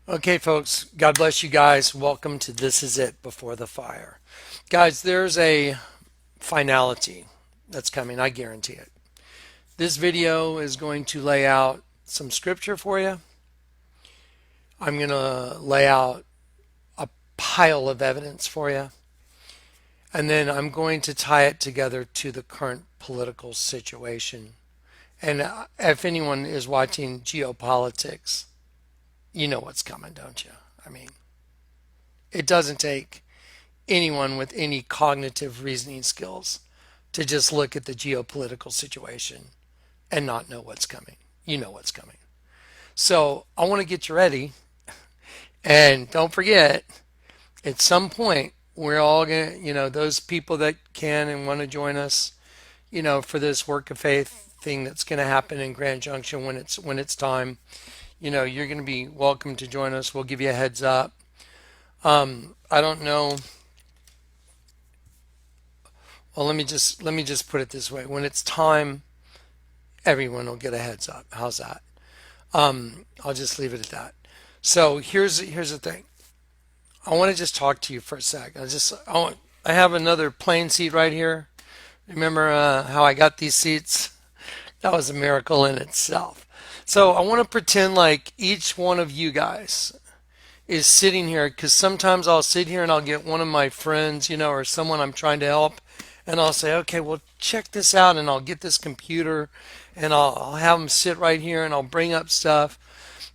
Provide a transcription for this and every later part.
Okay, folks, God bless you guys. Welcome to This Is It Before the Fire. Guys, there's a finality that's coming, I guarantee it. This video is going to lay out some scripture for you. I'm going to lay out a pile of evidence for you. And then I'm going to tie it together to the current political situation. And if anyone is watching geopolitics, you know what's coming, don't you? I mean, it doesn't take anyone with any cognitive reasoning skills to just look at the geopolitical situation and not know what's coming. You know what's coming. So I want to get you ready. And don't forget, at some point, we're all going to, those people that can and want to join us, for this work of faith thing that's going to happen in Grand Junction when it's time, you're going to be welcome to join us. We'll give you a heads up. I don't know. Well, let me just put it this way. When it's time, everyone will get a heads up. How's that? I'll just leave it at that. So here's the thing. I want to just talk to you for a sec. I have another plane seat right here. Remember how I got these seats? That was a miracle in itself. So I want to pretend like each one of you guys is sitting here, because sometimes I'll sit here and I'll get one of my friends, or someone I'm trying to help, and I'll say, okay, well, check this out, and I'll get this computer and I'll have them sit right here and I'll bring up stuff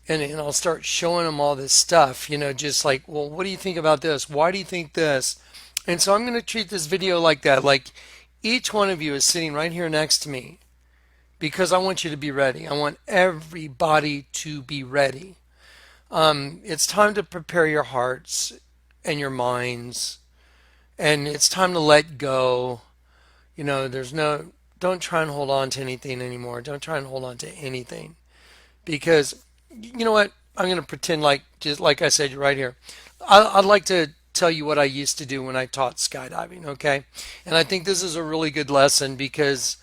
and I'll start showing them all this stuff, just like, well, what do you think about this? Why do you think this? And so I'm going to treat this video like that. Like each one of you is sitting right here next to me because I want you to be ready. I want everybody to be ready. It's time to prepare your hearts and your minds, and it's time to let go. Don't try and hold on to anything anymore. Don't try and hold on to anything because you know what? I'm going to pretend like, just like I said, you're right here. I'd like to tell you what I used to do when I taught skydiving, okay? And I think this is a really good lesson because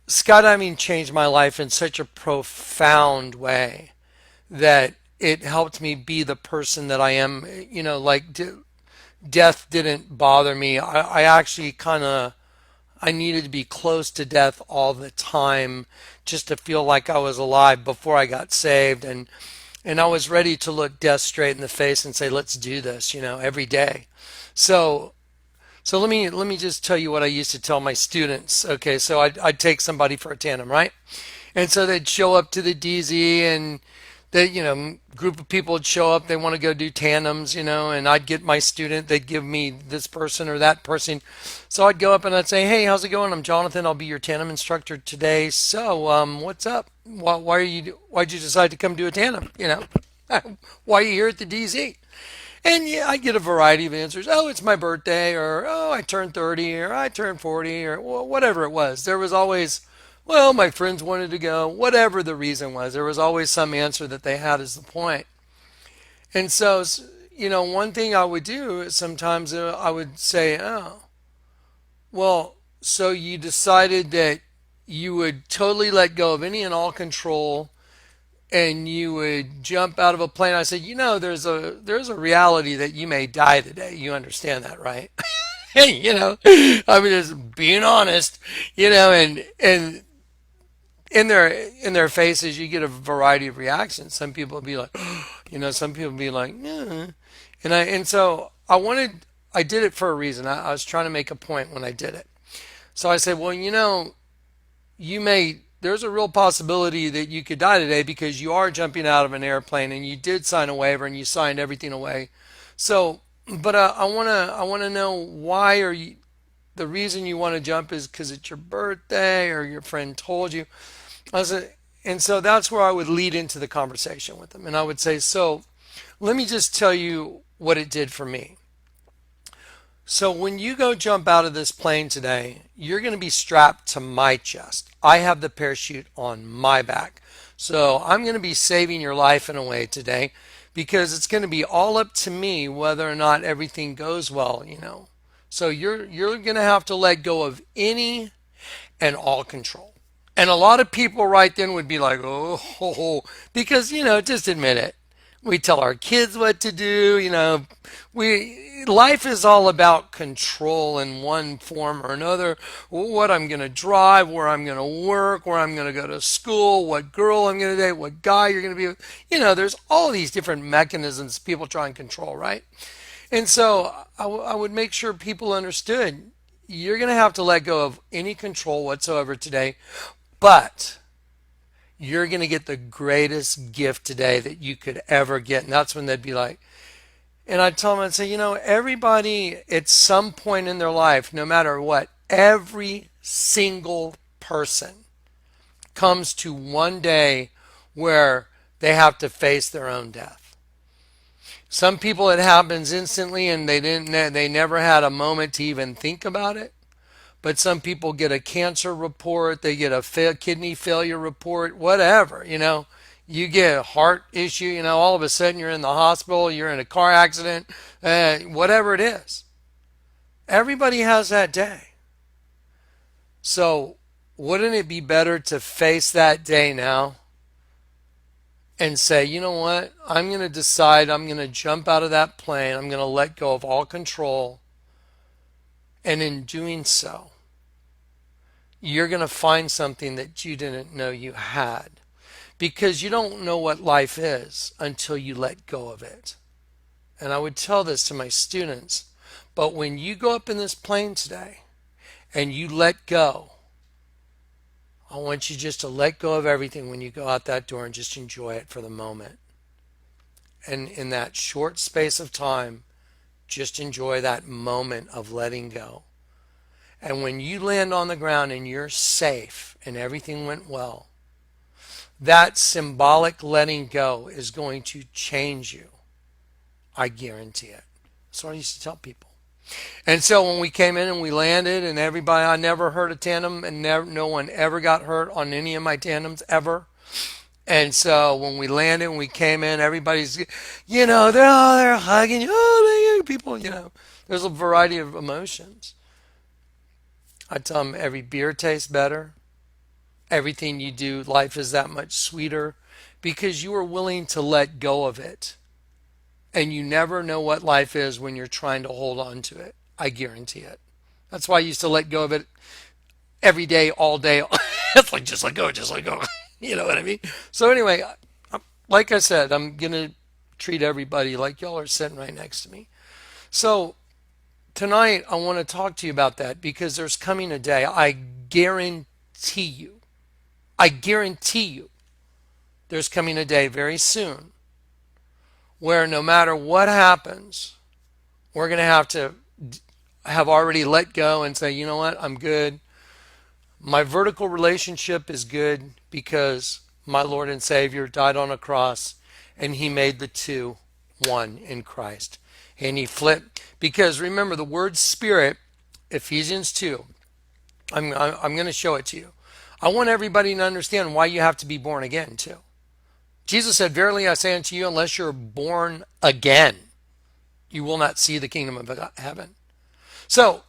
skydiving changed my life in such a profound way that it helped me be the person that I am. Death didn't bother me. I actually I needed to be close to death all the time just to feel like I was alive before I got saved. And I was ready to look death straight in the face and say, let's do this, every day. So let me just tell you what I used to tell my students. Okay, so I'd take somebody for a tandem, right? And so they'd show up to the DZ and group of people would show up. They want to go do tandems, and I'd get my student. They'd give me this person or that person. So I'd go up and I'd say, hey, how's it going? I'm Jonathan. I'll be your tandem instructor today. So, what's up? Why'd you decide to come do a tandem? Why are you here at the DZ? And yeah, I get a variety of answers. Oh, it's my birthday, or oh, I turned 30, or I turned 40, or whatever it was. There was always, well, my friends wanted to go, whatever the reason was. There was always some answer that they had as the point. And so, one thing I would do is sometimes I would say, oh, well, so you decided that you would totally let go of any and all control and you would jump out of a plane. I said, there's a reality that you may die today. You understand that, right? Hey, I mean, just being honest, and in their faces, you get a variety of reactions. Some people will be like, some people will be like, yeah. And so I did it for a reason. I was trying to make a point when I did it. So I said, well, there's a real possibility that you could die today because you are jumping out of an airplane and you did sign a waiver and you signed everything away. So, but I want to know why the reason you want to jump is because it's your birthday or your friend told you. And so that's where I would lead into the conversation with them. And I would say, so let me just tell you what it did for me. So when you go jump out of this plane today, you're going to be strapped to my chest. I have the parachute on my back. So I'm going to be saving your life in a way today because it's going to be all up to me whether or not everything goes well, So you're going to have to let go of any and all control. And a lot of people right then would be like, oh, because, just admit it. We tell our kids what to do. We life is all about control in one form or another. What I'm going to drive, where I'm going to work, where I'm going to go to school, what girl I'm going to date, what guy you're going to be with. There's all these different mechanisms people try and control, right? And so I would make sure people understood you're going to have to let go of any control whatsoever today, but you're going to get the greatest gift today that you could ever get. And that's when they'd be like, and I'd tell them, I'd say, everybody at some point in their life, no matter what, every single person comes to one day where they have to face their own death. Some people it happens instantly and they never had a moment to even think about it. But some people get a cancer report, they get a kidney failure report, whatever. You get a heart issue, all of a sudden you're in the hospital, you're in a car accident, whatever it is. Everybody has that day. So wouldn't it be better to face that day now and say, you know what, I'm going to decide I'm going to jump out of that plane, I'm going to let go of all control, and in doing so, you're going to find something that you didn't know you had, because you don't know what life is until you let go of it. And I would tell this to my students, but when you go up in this plane today and you let go, I want you just to let go of everything when you go out that door and just enjoy it for the moment. And in that short space of time, just enjoy that moment of letting go. And when you land on the ground and you're safe and everything went well, that symbolic letting go is going to change you. I guarantee it. That's what I used to tell people. And so when we came in and we landed and everybody, I never heard a tandem and no one ever got hurt on any of my tandems ever. And so when we landed and we came in, everybody's, they're hugging you. Oh, people, there's a variety of emotions. I tell them every beer tastes better. Everything you do, life is that much sweeter because you are willing to let go of it. And you never know what life is when you're trying to hold on to it. I guarantee it. That's why I used to let go of it every day, all day. It's like, just let go, just let go. You know what I mean? So anyway, like I said, I'm going to treat everybody like y'all are sitting right next to me. So tonight, I want to talk to you about that because there's coming a day, I guarantee you, there's coming a day very soon where no matter what happens, we're going to have already let go and say, you know what, I'm good. My vertical relationship is good because my Lord and Savior died on a cross and he made the two one in Christ. And he flipped, because remember the word spirit, Ephesians 2, I'm going to show it to you. I want everybody to understand why you have to be born again too. Jesus said, verily I say unto you, unless you're born again, you will not see the kingdom of heaven. So,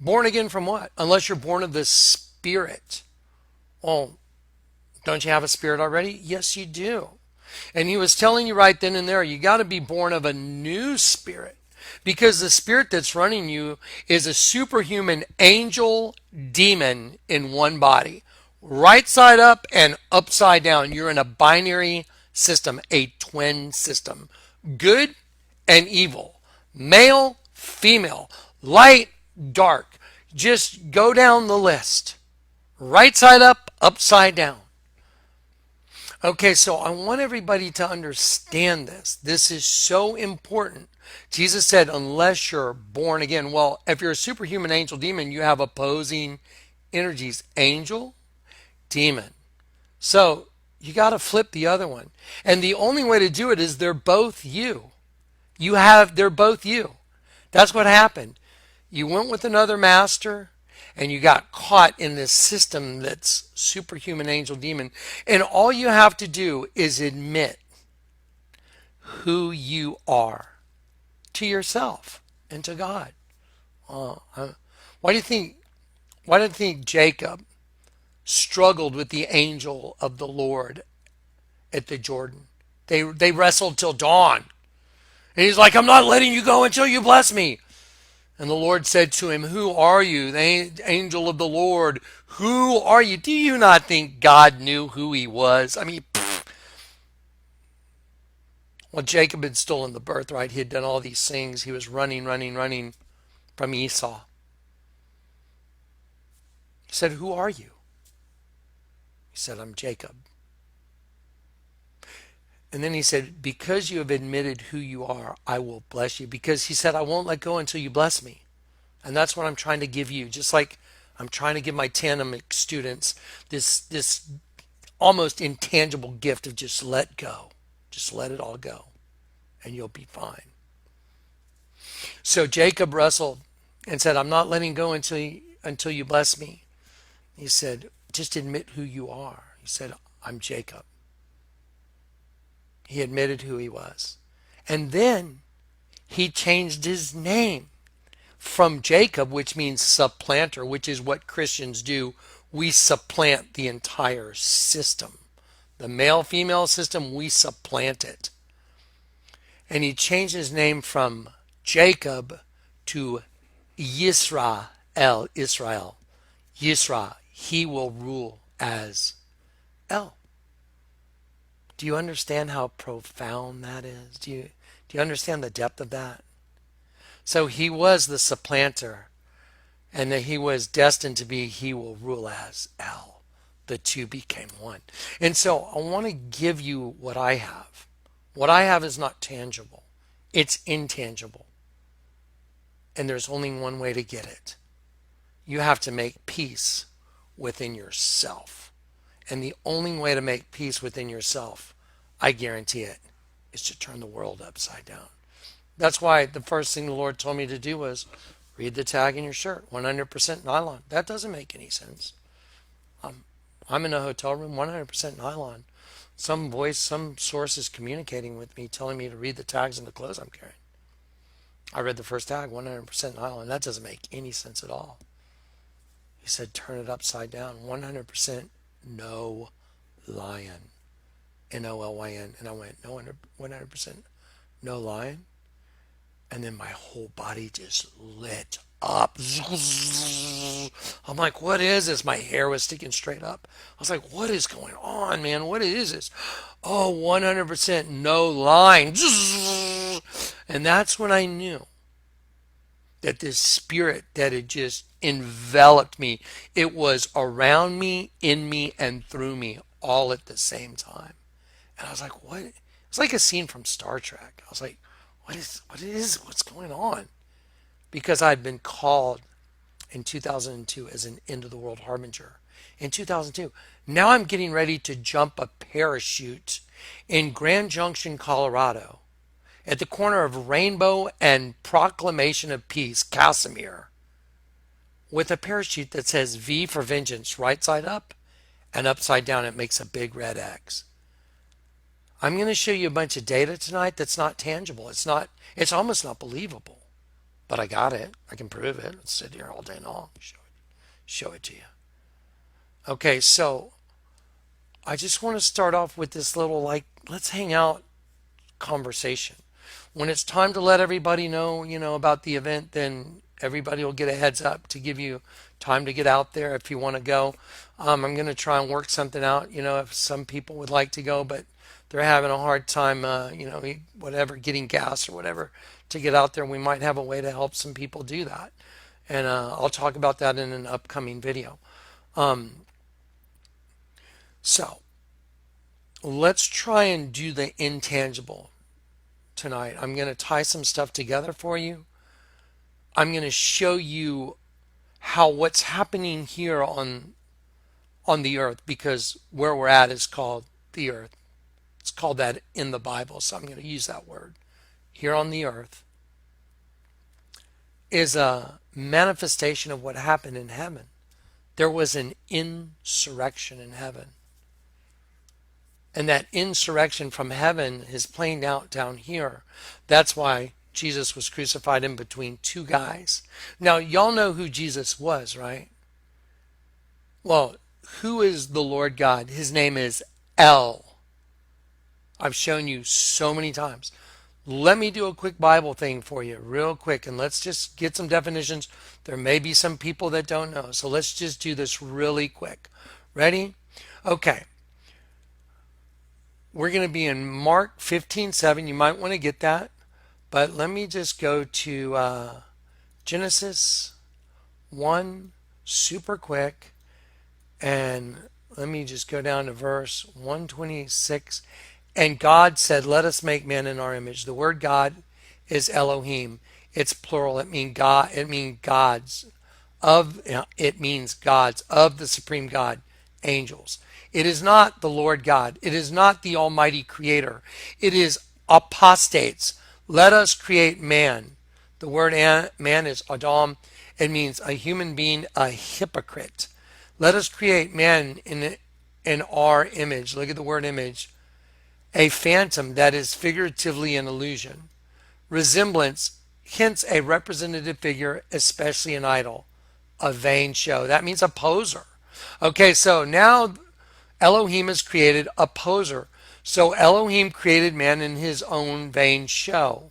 born again from what? Unless you're born of the Spirit. Oh, don't you have a spirit already? Yes, you do. And he was telling you right then and there, you got to be born of a new spirit, because the spirit that's running you is a superhuman angel demon in one body, right side up and upside down. You're in a binary system, a twin system, good and evil, male, female, light, dark. Just go down the list, right side up, upside down. Okay, so I want everybody to understand this. This is so important. Jesus said, unless you're born again. Well, if you're a superhuman angel demon, you have opposing energies. Angel, demon. So you got to flip the other one. And the only way to do it is they're both you. They're both you. That's what happened. You went with another master and you got caught in this system that's superhuman angel demon. And all you have to do is admit who you are to yourself and to God. Why do you think Jacob struggled with the angel of the Lord at the Jordan? They wrestled till dawn. And he's like, I'm not letting you go until you bless me. And the Lord said to him, who are you, the angel of the Lord? Who are you? Do you not think God knew who he was? I mean, well, Jacob had stolen the birthright. He had done all these things. He was running from Esau. He said, who are you? He said, I'm Jacob. And then he said, because you have admitted who you are, I will bless you. Because he said, I won't let go until you bless me. And that's what I'm trying to give you. Just like I'm trying to give my tandemic students this almost intangible gift of just let go. Just let it all go. And you'll be fine. So Jacob wrestled and said, I'm not letting go until you bless me. He said, just admit who you are. He said, I'm Jacob. He admitted who he was. And then he changed his name from Jacob, which means supplanter, which is what Christians do. We supplant the entire system. The male-female system, we supplant it. And he changed his name from Jacob to Yisrael. Yisra, he will rule as El. Do you understand how profound that is? Do you understand the depth of that? So he was the supplanter, and that he was destined to be, he will rule as El. The two became one. And so I want to give you what I have. What I have is not tangible. It's intangible. And there's only one way to get it. You have to make peace within yourself. And the only way to make peace within yourself, I guarantee it, is to turn the world upside down. That's why the first thing the Lord told me to do was read the tag in your shirt, 100% nylon. That doesn't make any sense. I'm in a hotel room, 100% nylon. Some voice, some source is communicating with me, telling me to read the tags in the clothes I'm carrying. I read the first tag, 100% nylon. That doesn't make any sense at all. He said, turn it upside down, 100% no lion. Nolyn. And I went, no, 100% no lion. And then my whole body just lit up. I'm like, what is this? My hair was sticking straight up. I was like, what is going on, man? What is this? Oh, 100% no line. And that's when I knew that this spirit that had just enveloped me, it was around me, in me, and through me all at the same time. And I was like, what? It's like a scene from Star Trek. I was like, what's going on? Because I'd been called in 2002 as an end of the world harbinger. In 2002. Now I'm getting ready to jump a parachute in Grand Junction, Colorado, at the corner of Rainbow and Proclamation of Peace, Casimir, with a parachute that says V for Vengeance right side up, and upside down it makes a big red X. I'm going to show you a bunch of data tonight that's not tangible. It's almost not believable. But I got it. I can prove it. Let's sit here all day long. Show it to you. Okay, so I just want to start off with this little, let's hang out conversation. When it's time to let everybody know, about the event, then everybody will get a heads up to give you time to get out there if you want to go. I'm going to try and work something out, if some people would like to go, but they're having a hard time, getting gas or whatever to get out there. We might have a way to help some people do that. And I'll talk about that in an upcoming video. So let's try and do the intangible tonight. I'm going to tie some stuff together for you. I'm going to show you how what's happening here on the earth, because where we're at is called the earth. It's called that in the Bible, so I'm going to use that word. Here on the earth is a manifestation of what happened in heaven. There was an insurrection in heaven. And that insurrection from heaven is playing out down here. That's why Jesus was crucified in between two guys. Now, y'all know who Jesus was, right? Well, who is the Lord God? His name is El. I've shown you so many times. Let me do a quick Bible thing for you real quick, and let's just get some definitions. There may be some people that don't know, so let's just do this really quick. Ready? Okay. We're going to be in Mark 15:7. You might want to get that, but let me just go to Genesis 1 super quick, and let me just go down to verse 126. And God said, let us make man in our image. The word God is Elohim. It's plural. It means God. It means gods of. It means gods of the supreme God, angels. It is not the Lord God. It is not the Almighty Creator. It is apostates. Let us create man. The word man is Adam. It means a human being, a hypocrite. Let us create man in our image. Look at the word image. A phantom, that is figuratively an illusion. Resemblance, hence a representative figure, especially an idol. A vain show. That means a poser. Okay, so now Elohim has created a poser. So Elohim created man in his own vain show.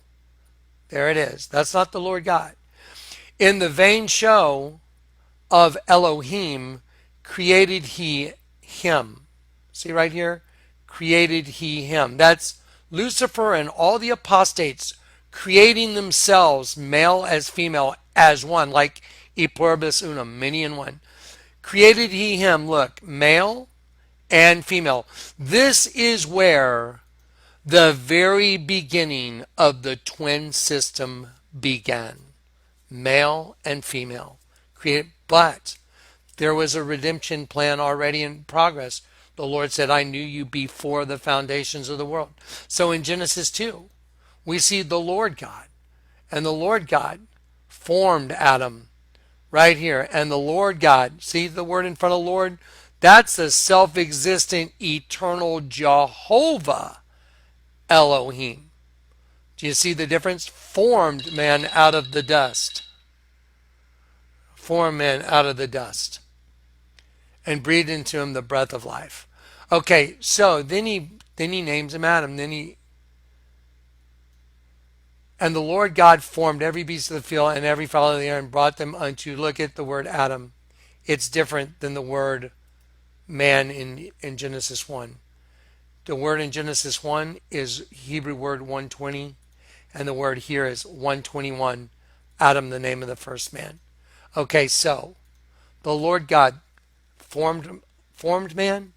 There it is. That's not the Lord God. In the vain show of Elohim, created he him. See right here? Created he him. That's Lucifer and all the apostates creating themselves, male as female, as one, like e pluribus unum, many in one. Created he him, look, male and female. This is where the very beginning of the twin system began. Male and female. Created, but there was a redemption plan already in progress. The Lord said, I knew you before the foundations of the world. So in Genesis 2, we see the Lord God. And the Lord God formed Adam right here. And the Lord God, see the word in front of Lord? That's the self-existent, eternal Jehovah Elohim. Do you see the difference? Formed man out of the dust. Formed man out of the dust. And breathed into him the breath of life. Okay, so then he names him Adam. And the Lord God formed every beast of the field and every fowl of the air and brought them unto, look at the word Adam. It's different than the word man in Genesis 1. The word in Genesis 1 is Hebrew word 120, and the word here is 121, Adam, the name of the first man. Okay, so the Lord God formed man,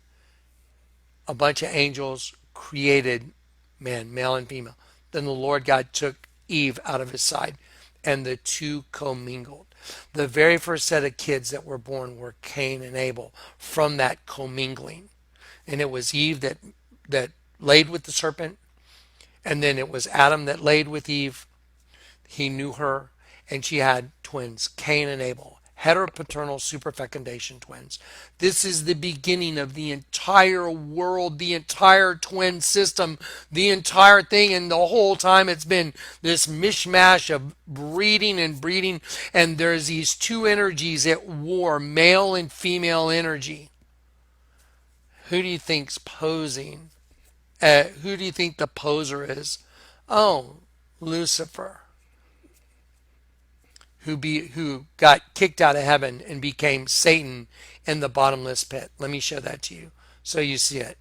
a bunch of angels created man, male and female. Then the Lord God took Eve out of his side, and the two commingled. The very first set of kids that were born were Cain and Abel from that commingling. And it was Eve that laid with the serpent, and then it was Adam that laid with Eve. He knew her, and she had twins, Cain and Abel. Heteropaternal superfecundation twins. This is the beginning of the entire world, the entire twin system, the entire thing. And the whole time it's been this mishmash of breeding and breeding. And there's these two energies at war, male and female energy. Who do you think's posing? Who do you think the poser is? Oh, Lucifer. Who got kicked out of heaven and became Satan in the bottomless pit. Let me show that to you so you see it.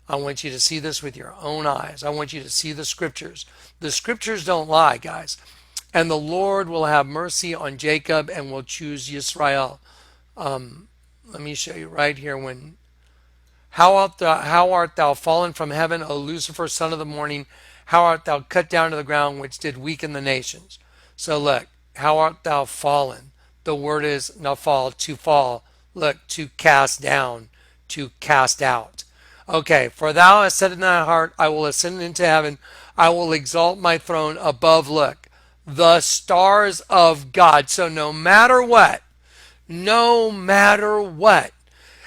I want you to see this with your own eyes. I want you to see the scriptures. The scriptures don't lie, guys. And the Lord will have mercy on Jacob and will choose Yisrael. Let me show you right here. How art thou fallen from heaven, O Lucifer, son of the morning? How art thou cut down to the ground, which did weaken the nations? So look. How art thou fallen? The word is nafal, to fall. Look, to cast down, to cast out. Okay, for thou hast said in thy heart, I will ascend into heaven. I will exalt my throne above, look, the stars of God. So no matter what,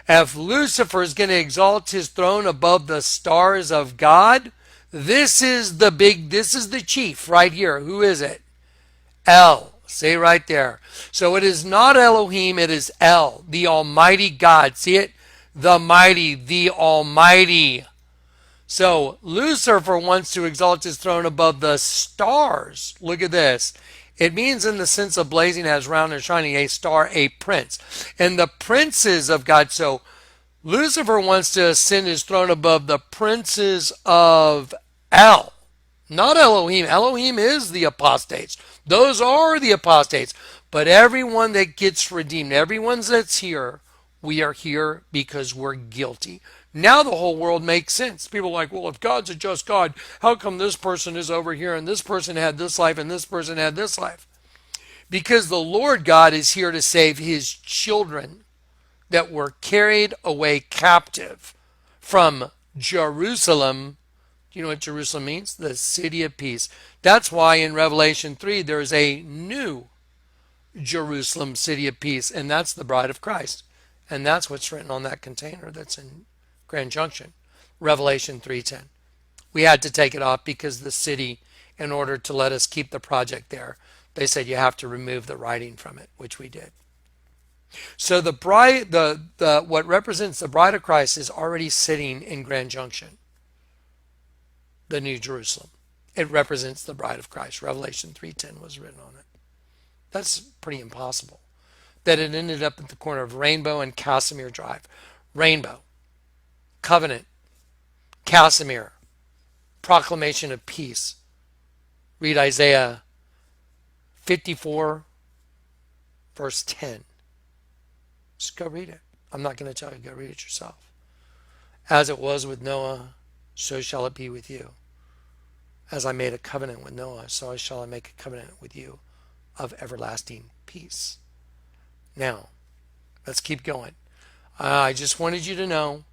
if Lucifer is going to exalt his throne above the stars of God, this is the chief right here. Who is it? El. See right there. So it is not Elohim, it is El, the Almighty God. See it? The mighty, the Almighty. So Lucifer wants to exalt his throne above the stars. Look at this. It means in the sense of blazing as round and shining, a star, a prince. And the princes of God. So Lucifer wants to ascend his throne above the princes of El. Not Elohim. Elohim is the apostates. Those are the apostates. But everyone that gets redeemed, everyone that's here, we are here because we're guilty. Now the whole world makes sense. People are like, well, if God's a just God, how come this person is over here and this person had this life and this person had this life? Because the Lord God is here to save his children that were carried away captive from Jerusalem. Do you know what Jerusalem means? The city of peace. That's why in Revelation 3 there's a new Jerusalem, city of peace, and that's the bride of Christ. And that's what's written on that container that's in Grand Junction, Revelation 3:10. We had to take it off because the city, in order to let us keep the project there, they said you have to remove the writing from it, which we did. So the bride, the what represents the bride of Christ is already sitting in Grand Junction, the New Jerusalem. It represents the bride of Christ. Revelation 3:10 was written on it. That's pretty impossible. That it ended up at the corner of Rainbow and Casimir Drive. Rainbow, covenant, Casimir, proclamation of peace. Read Isaiah 54, verse 10. Just go read it. I'm not going to tell you. Go read it yourself. As it was with Noah, so shall it be with you. As I made a covenant with Noah, so shall I make a covenant with you of everlasting peace. Now, let's keep going. I just wanted you to know,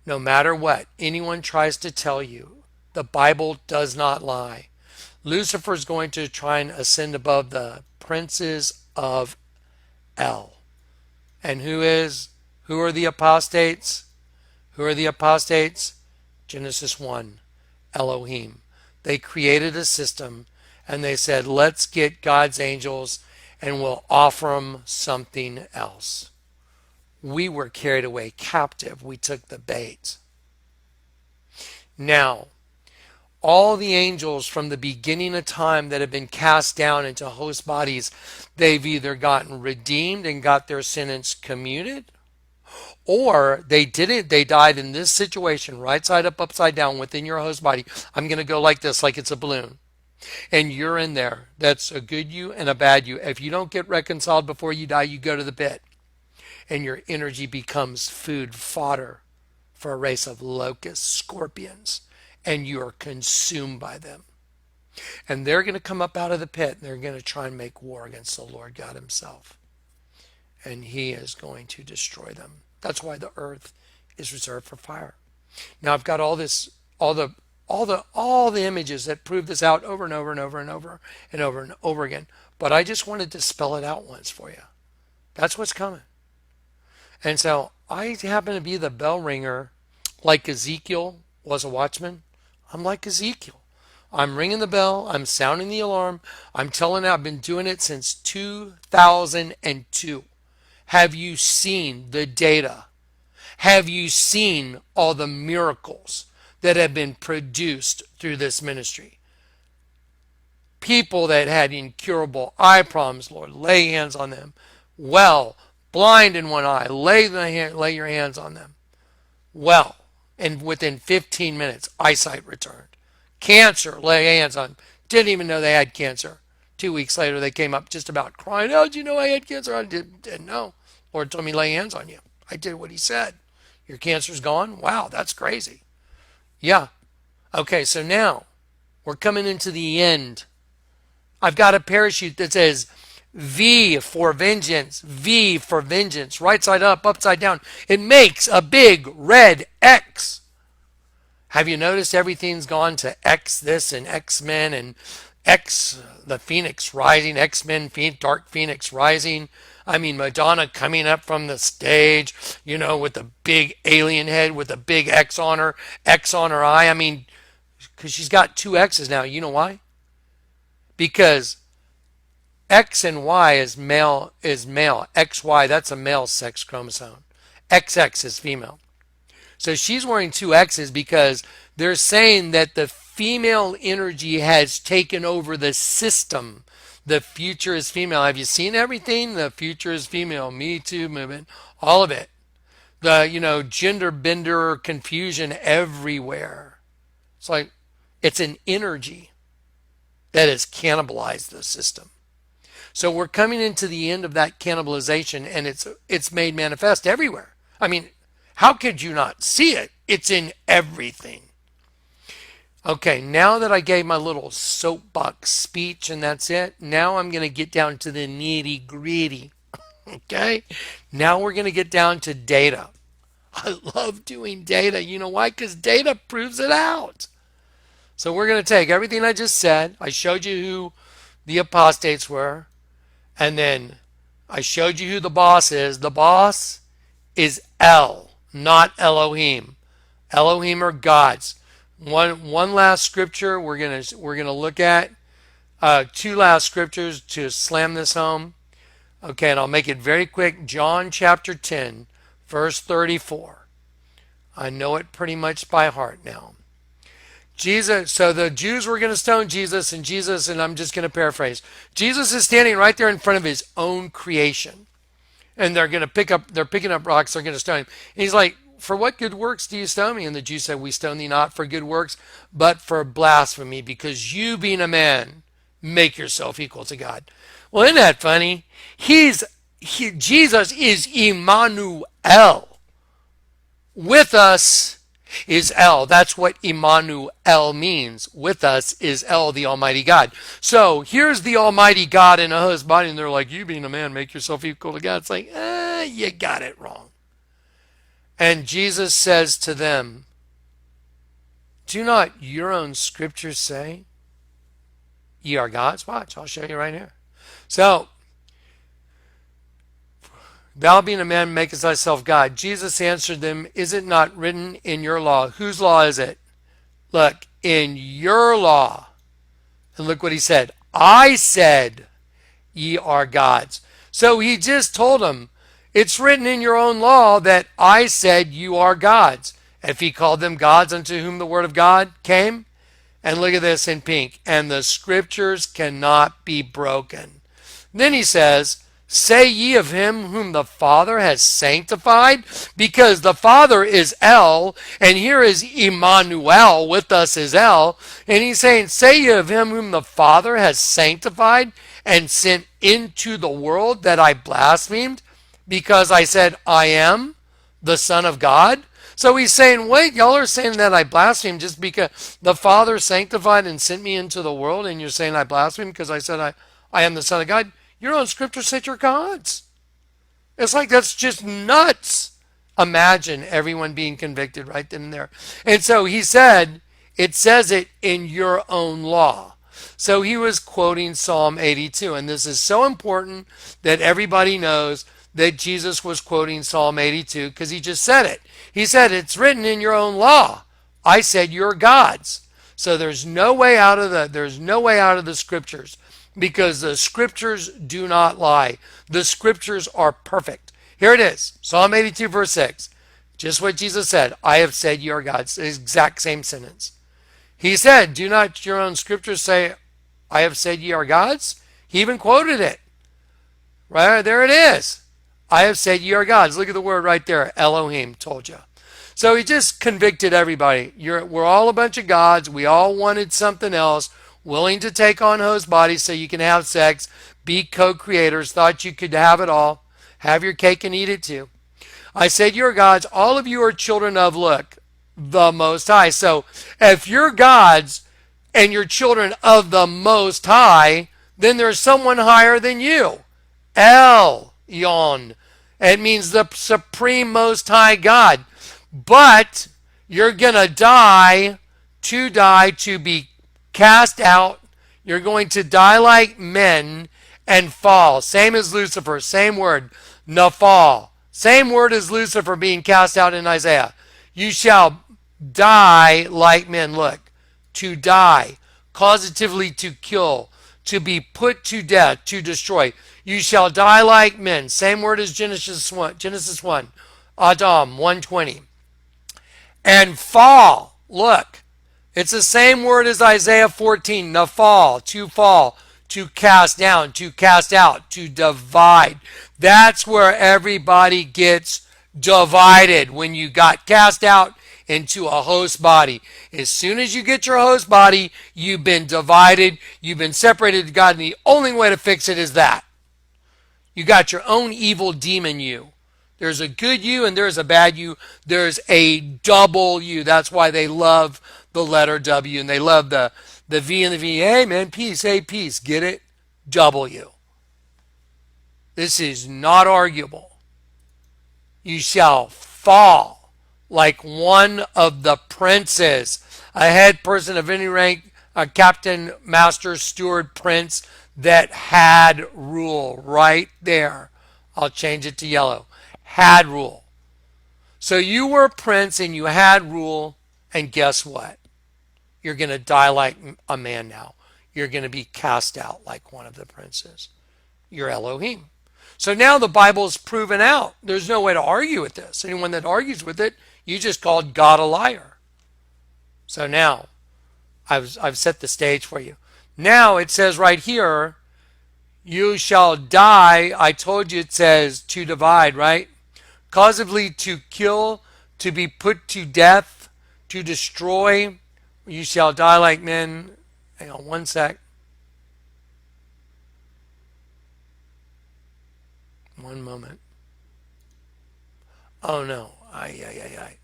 no matter what anyone tries to tell you, the Bible does not lie. Lucifer is going to try and ascend above the princes of El. And who are the apostates? Who are the apostates? Genesis 1, Elohim. They created a system and they said, let's get God's angels and we'll offer them something else. We were carried away captive. We took the bait. Now, all the angels from the beginning of time that have been cast down into host bodies, they've either gotten redeemed and got their sentence commuted, or they didn't. They died in this situation, right side up, upside down within your host body. I'm going to go like this, like it's a balloon. And you're in there. That's a good you and a bad you. If you don't get reconciled before you die, you go to the pit. And your energy becomes food, fodder for a race of locusts, scorpions. And you are consumed by them. And they're going to come up out of the pit and they're going to try and make war against the Lord God himself. And he is going to destroy them. That's why the earth is reserved for fire. Now I've got all this, all the images that prove this out over and over and over and over and over and over again. But I just wanted to spell it out once for you. That's what's coming. And so I happen to be the bell ringer, like Ezekiel was a watchman. I'm like Ezekiel. I'm ringing the bell. I'm sounding the alarm. I'm telling you, I've been doing it since 2002. Have you seen the data? Have you seen all the miracles that have been produced through this ministry? People that had incurable eye problems, Lord, lay hands on them. Well, blind in one eye, lay your hands on them. Well, and within 15 minutes, eyesight returned. Cancer, lay hands on them. Didn't even know they had cancer. 2 weeks later, they came up just about crying, oh, did you know I had cancer? I didn't know. Lord told me to lay hands on you. I did what he said. Your cancer's gone? Wow, that's crazy. Yeah. Okay, so now we're coming into the end. I've got a parachute that says V for vengeance, V for vengeance, right side up, upside down. It makes a big red X. Have you noticed everything's gone to X this and X-Men and X, the Phoenix Rising, X-Men, Dark Phoenix Rising? I mean, Madonna coming up from the stage, with the big alien head with a big X on her eye. I mean, because she's got two X's now. You know why? Because X and Y is male. XY, that's a male sex chromosome. XX is female. So she's wearing two X's because they're saying that the female energy has taken over the system. The future is female. Have you seen everything? The future is female. Me Too movement, all of it. The, gender bender confusion everywhere. It's like it's an energy that has cannibalized the system. So we're coming into the end of that cannibalization, and it's made manifest everywhere. I mean, how could you not see it? It's in everything. Okay, now that I gave my little soapbox speech and that's it, now I'm going to get down to the nitty gritty. Okay, now we're going to get down to data. I love doing data. You know why? Because data proves it out. So we're going to take everything I just said. I showed you who the apostates were, and then I showed you who the boss is. The boss is El, not Elohim. Elohim are gods. One last scripture we're gonna look at. Two last scriptures to slam this home. Okay, and I'll make it very quick. John chapter 10, verse 34. I know it pretty much by heart now. Jesus, so the Jews were going to stone Jesus, and I'm just going to paraphrase. Jesus is standing right there in front of his own creation. And they're picking up rocks, they're going to stone him. And he's like, for what good works do you stone me? And the Jews said, we stone thee not for good works, but for blasphemy, because you being a man, make yourself equal to God. Well, isn't that funny? Jesus is Emmanuel. With us is El. That's what Emmanuel means. With us is El, the Almighty God. So here's the Almighty God in a host's body, and they're like, you being a man, make yourself equal to God. It's like, you got it wrong. And Jesus says to them, do not your own scriptures say ye are gods? Watch, I'll show you right here. So, thou being a man makest thyself God. Jesus answered them, is it not written in your law? Whose law is it? Look, in your law. And look what he said. I said, ye are gods. So he just told them, it's written in your own law that I said you are gods. If he called them gods unto whom the word of God came. And look at this in pink. And the scriptures cannot be broken. Then he says, say ye of him whom the Father has sanctified, because the Father is El, and here is Emmanuel, with us is El, and he's saying, say ye of him whom the Father has sanctified and sent into the world that I blasphemed, because I said, I am the Son of God. So he's saying, wait, y'all are saying that I blasphemed just because the Father sanctified and sent me into the world, and you're saying I blasphemed because I said I am the Son of God? Your own scripture said you're gods. It's like, that's just nuts. Imagine everyone being convicted right then and there. And so he said, it says it in your own law. So he was quoting Psalm 82. And this is so important that everybody knows that Jesus was quoting Psalm 82 because he just said it. He said, it's written in your own law. I said you're gods. So there's no way out of the scriptures. Because the scriptures do not lie. The scriptures are perfect. Here it is. Psalm 82 verse 6. Just what Jesus said. I have said you are gods. The exact same sentence. He said, do not your own scriptures say, I have said ye are gods? He even quoted it. Right there it is. I have said ye are gods. Look at the word right there. Elohim told you. So he just convicted everybody. We're all a bunch of gods. We all wanted something else. Willing to take on host bodies so you can have sex, be co-creators, thought you could have it all, have your cake and eat it too. I said you're gods, all of you are children of, look, the Most High. So if you're gods and you're children of the Most High, then there's someone higher than you. El Yon. It means the supreme Most High God. But you're going to die to be cast out. You're going to die like men and fall. Same as Lucifer. Same word. Nafal. Same word as Lucifer being cast out in Isaiah. You shall die like men. Look. To die. Causatively to kill. To be put to death. To destroy. You shall die like men. Same word as Genesis 1. Adam 1:20. and fall. Look, it's the same word as Isaiah 14, fall, to cast down, to cast out, to divide. That's where everybody gets divided, when you got cast out into a host body. As soon as you get your host body, you've been divided, you've been separated to God, and the only way to fix it is that. You got your own evil demon you. There's a good you and there's a bad you. There's a double you. That's why they love the letter W and they love the V and the V. Hey man, peace, hey peace. Get it? W. This is not arguable. You shall fall like one of the princes, a head person of any rank, a captain, master, steward, prince that had rule. Right there. I'll change it to yellow. Had rule. So you were a prince and you had rule, and guess what? You're going to die like a man now. You're going to be cast out like one of the princes. You're Elohim. So now the Bible is proven out. There's no way to argue with this. Anyone that argues with it, you just called God a liar. So now I've set the stage for you. Now it says right here, you shall die. I told you it says to divide, right? Causively to kill, to be put to death, to destroy. You shall die like men. Hang on one sec. One moment. Oh no. Aye.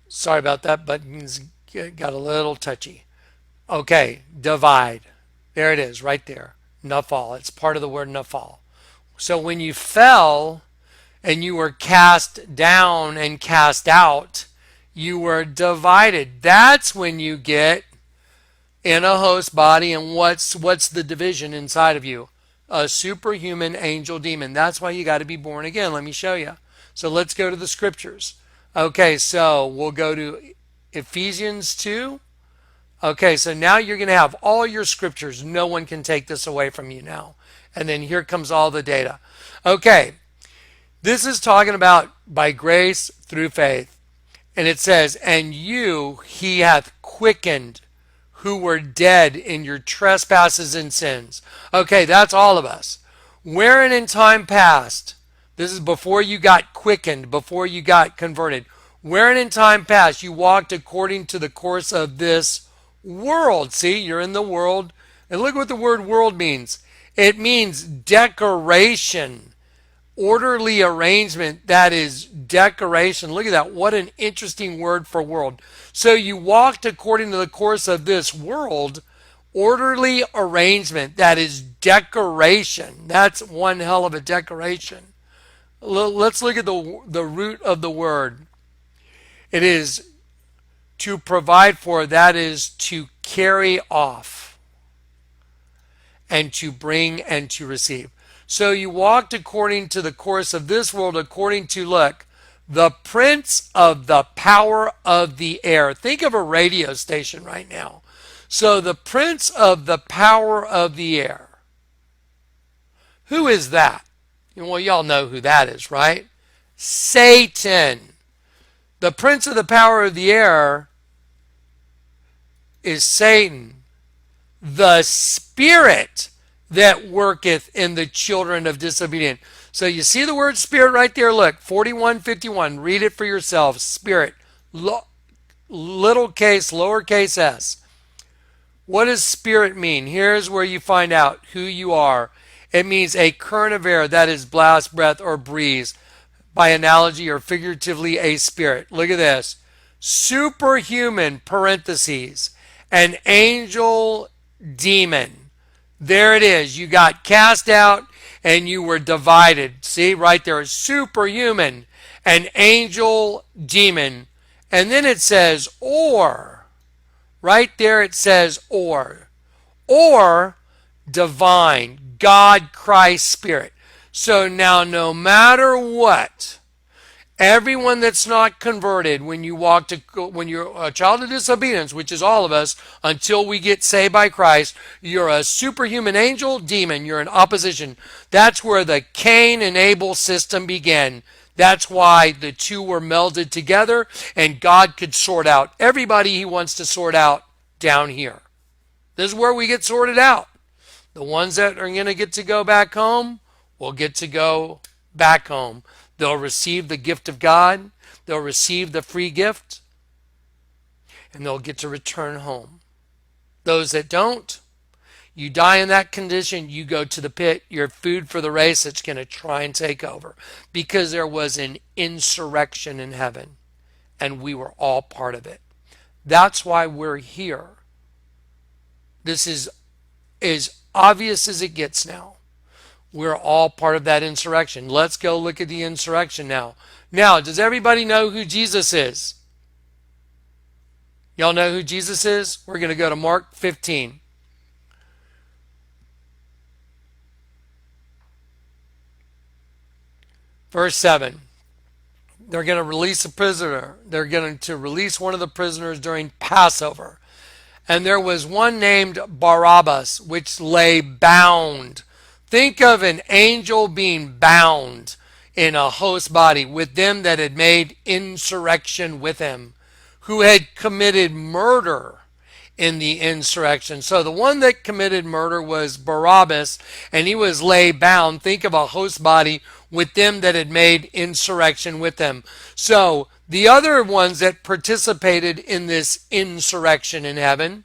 Sorry about that. Button's got a little touchy. Okay. Divide. There it is right there. Nafal. It's part of the word nafal. So when you fell and you were cast down and cast out, you were divided. That's when you get in a host body. And what's the division inside of you? A superhuman angel demon. That's why you got to be born again. Let me show you. So let's go to the scriptures. Okay, so we'll go to Ephesians 2. Okay, so now you're going to have all your scriptures. No one can take this away from you now. And then here comes all the data. Okay, this is talking about by grace through faith. And it says, and you he hath quickened who were dead in your trespasses and sins. Okay, that's all of us. Wherein in time past, this is before you got quickened, before you got converted. Wherein in time past you walked according to the course of this world. See, you're in the world. And look what the word world means. It means decoration, orderly arrangement. That is decoration. Look at that. What an interesting word for world. So you walked according to the course of this world, orderly arrangement. That is decoration. That's one hell of a decoration. Let's look at the root of the word. It is to provide for, that is to carry off, and to bring and to receive. So you walked according to the course of this world, according to, look, the prince of the power of the air. Think of a radio station right now. So the prince of the power of the air. Who is that? Well, y'all know who that is, right? Satan. The prince of the power of the air is Satan, the spirit that worketh in the children of disobedience. So you see the word spirit right there. Look, 41:51. Read it for yourself. Spirit, little case, lowercase s. What does spirit mean? Here's where you find out who you are. It means a current of air, that is blast, breath, or breeze. By analogy or figuratively, a spirit. Look at this. Superhuman, parentheses, an angel demon. There it is. You got cast out and you were divided. See, right there. Superhuman, an angel demon. And then it says, or. Right there it says, or. Or divine, God, Christ, Spirit. So now no matter what, everyone that's not converted, when you're a child of disobedience, which is all of us, until we get saved by Christ, you're a superhuman angel demon. You're in opposition. That's where the Cain and Abel system began. That's why the two were melded together and God could sort out everybody he wants to sort out down here. This is where we get sorted out. The ones that are going to get to go back home will get to go back home. They'll receive the gift of God. They'll receive the free gift. And they'll get to return home. Those that don't, you die in that condition, you go to the pit. You're food for the race that's going to try and take over. Because there was an insurrection in heaven. And we were all part of it. That's why we're here. This is as obvious as it gets now. We're all part of that insurrection. Let's go look at the insurrection now. Now, does everybody know who Jesus is? Y'all know who Jesus is? We're going to go to Mark 15. Verse 7. They're going to release a prisoner. They're going to release one of the prisoners during Passover. And there was one named Barabbas, which lay bound. Think of an angel being bound in a host body with them that had made insurrection with him, who had committed murder in the insurrection. So the one that committed murder was Barabbas, and he was lay bound. Think of a host body with them that had made insurrection with them. So the other ones that participated in this insurrection in heaven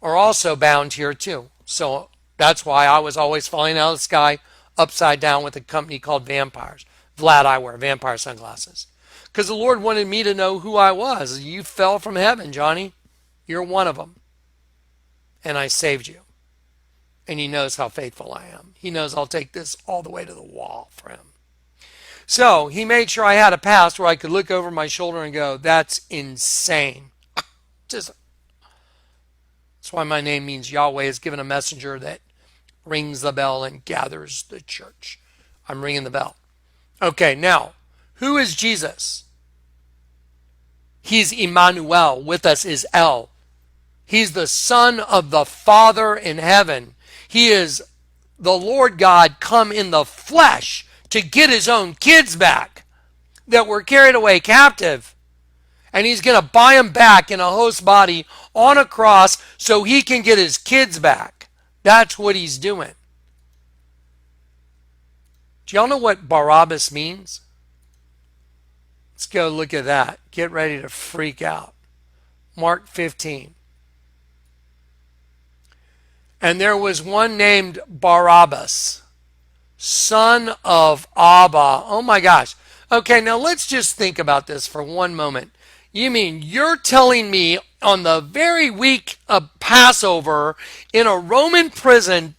are also bound here too. So that's why I was always falling out of the sky upside down with a company called Vampires. Vlad, I wear vampire sunglasses. Because the Lord wanted me to know who I was. You fell from heaven, Johnny. You're one of them. And I saved you. And he knows how faithful I am. He knows I'll take this all the way to the wall for him. So he made sure I had a past where I could look over my shoulder and go, that's insane. That's why my name means Yahweh is given a messenger that rings the bell and gathers the church. I'm ringing the bell. Okay, now, who is Jesus? He's Emmanuel. With us is El. He's the Son of the Father in heaven. He is the Lord God come in the flesh to get his own kids back that were carried away captive. And he's going to buy them back in a host body on a cross so he can get his kids back. That's what he's doing. Do y'all know what Barabbas means? Let's go look at that. Get ready to freak out. Mark 15. And there was one named Barabbas, son of Abba. Oh my gosh. Okay, now let's just think about this for one moment. You mean you're telling me on the very week of Passover in a Roman prison,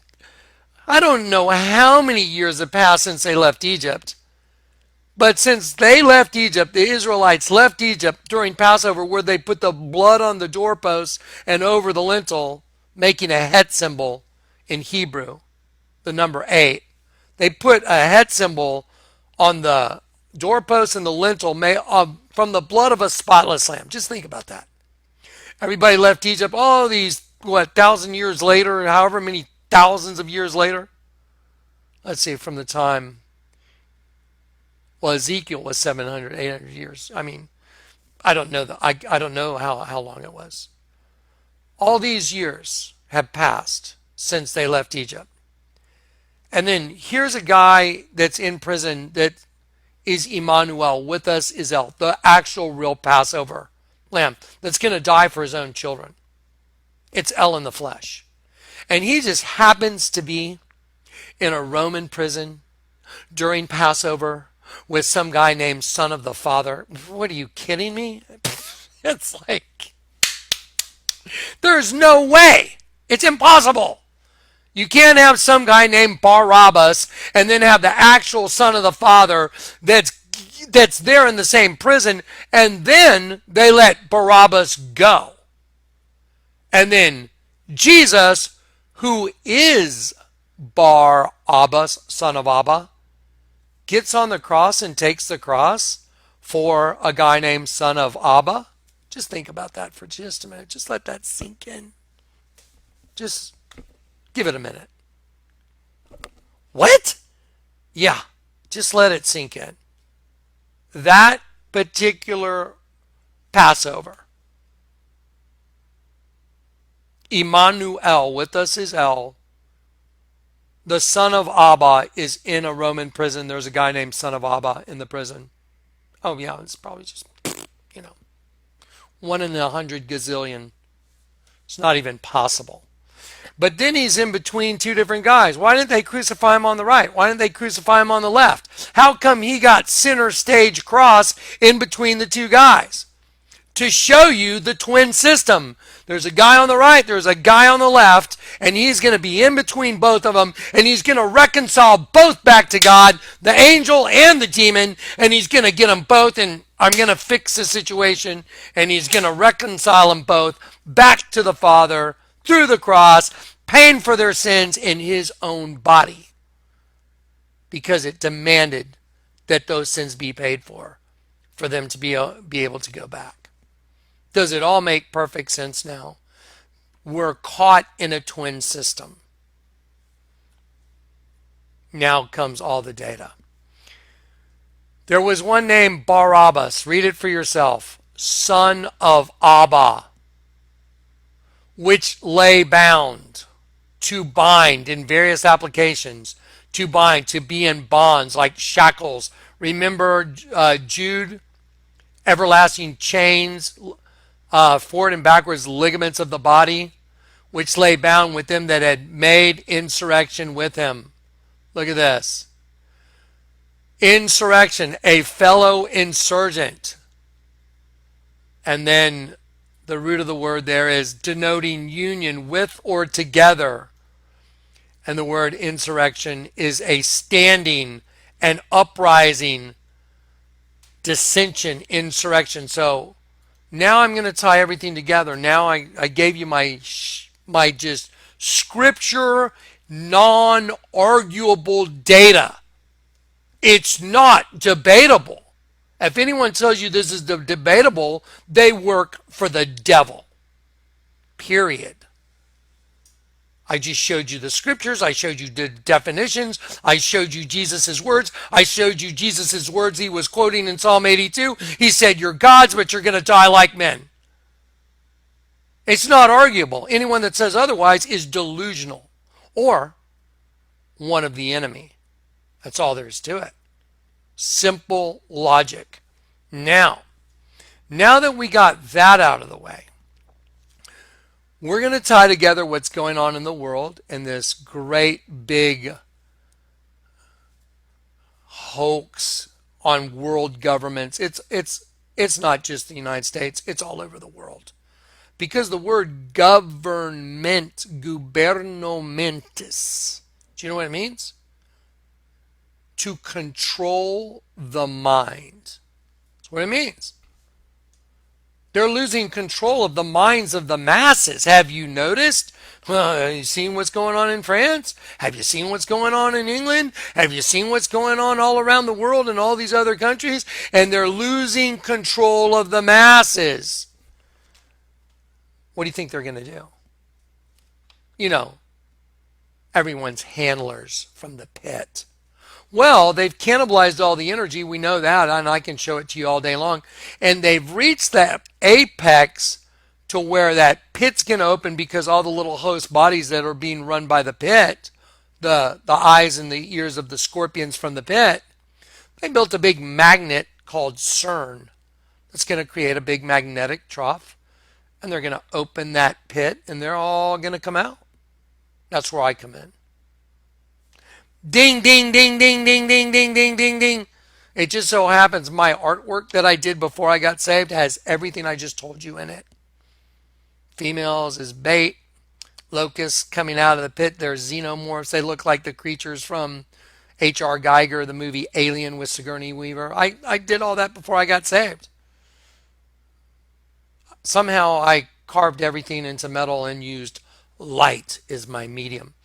I don't know how many years have passed since they left Egypt, but since they left Egypt, the Israelites left Egypt during Passover where they put the blood on the doorpost and over the lintel, making a het symbol in Hebrew, the number 8. They put a het symbol on the doorpost and the lintel from the blood of a spotless lamb. Just think about that. Everybody left Egypt all these, 1,000 years later, however many thousands of years later. Let's see, from the time, Ezekiel was 700, 800 years. I mean, I don't know I don't know how long it was. All these years have passed since they left Egypt. And then here's a guy that's in prison that is Emmanuel. With us is El, the actual real Passover lamb that's going to die for his own children. It's El in the flesh. And he just happens to be in a Roman prison during Passover with some guy named Son of the Father. What, are you kidding me? It's like, there's no way. It's impossible. You can't have some guy named Barabbas and then have the actual Son of the Father that's there in the same prison, and then they let Barabbas go. And then Jesus, who is Bar Abbas, son of Abba, gets on the cross and takes the cross for a guy named Son of Abba. Just think about that for just a minute. Just let that sink in. Just give it a minute. What? Yeah, Just let it sink in. That particular Passover, Emmanuel, with us is El, the son of Abba, is in a Roman prison. There's a guy named Son of Abba in the prison. Oh, yeah, it's probably just, you know, 1 in 100 gazillion. It's not even possible. But then he's in between two different guys. Why didn't they crucify him on the right? Why didn't they crucify him on the left? How come he got center stage cross in between the two guys? To show you the twin system. There's a guy on the right, there's a guy on the left, and he's going to be in between both of them, and he's going to reconcile both back to God, the angel and the demon, and he's going to get them both, and I'm going to fix the situation, and he's going to reconcile them both back to the Father through the cross, paying for their sins in his own body, because it demanded that those sins be paid for them to be able to go back. Does it all make perfect sense now? We're caught in a twin system. Now comes all the data. There was one named Barabbas. Read it for yourself. Son of Abba, which lay bound, to bind in various applications, to bind, to be in bonds like shackles. Remember Jude, everlasting chains, forward and backwards ligaments of the body, which lay bound with them that had made insurrection with him. Look at this. Insurrection, a fellow insurgent. And then the root of the word there is denoting union with or together. And the word insurrection is a standing, an uprising, dissension, insurrection. So now I'm going to tie everything together. Now I gave you my just scripture, non-arguable data. It's not debatable. If anyone tells you this is debatable, they work for the devil. Period. I just showed you the scriptures. I showed you the definitions. I showed you Jesus' words. I showed you Jesus' words he was quoting in Psalm 82. He said, you're gods, but you're going to die like men. It's not arguable. Anyone that says otherwise is delusional or one of the enemy. That's all there is to it. Simple logic. Now that we got that out of the way, we're going to tie together what's going on in the world and this great big hoax on world governments. It's not just the United States, it's all over the world. Because the word government, gubernomentis, do you know what it means? To control the mind. That's what it means. They're losing control of the minds of the masses. Have you noticed? Have you seen what's going on in France? Have you seen what's going on in England? Have you seen what's going on all around the world in all these other countries? And they're losing control of the masses. What do you think they're going to do? You know, everyone's handlers from the pit. Well, they've cannibalized all the energy. We know that, and I can show it to you all day long. And they've reached that apex to where that pit's going to open because all the little host bodies that are being run by the pit, the eyes and the ears of the scorpions from the pit, they built a big magnet called CERN that's going to create a big magnetic trough. And they're going to open that pit, and they're all going to come out. That's where I come in. Ding, ding, ding, ding, ding, ding, ding, ding, ding, ding. It just so happens my artwork that I did before I got saved has everything I just told you in it. Females is bait. Locusts coming out of the pit. They're xenomorphs. They look like the creatures from H.R. Geiger, the movie Alien with Sigourney Weaver. I did all that before I got saved. Somehow I carved everything into metal and used light as my medium.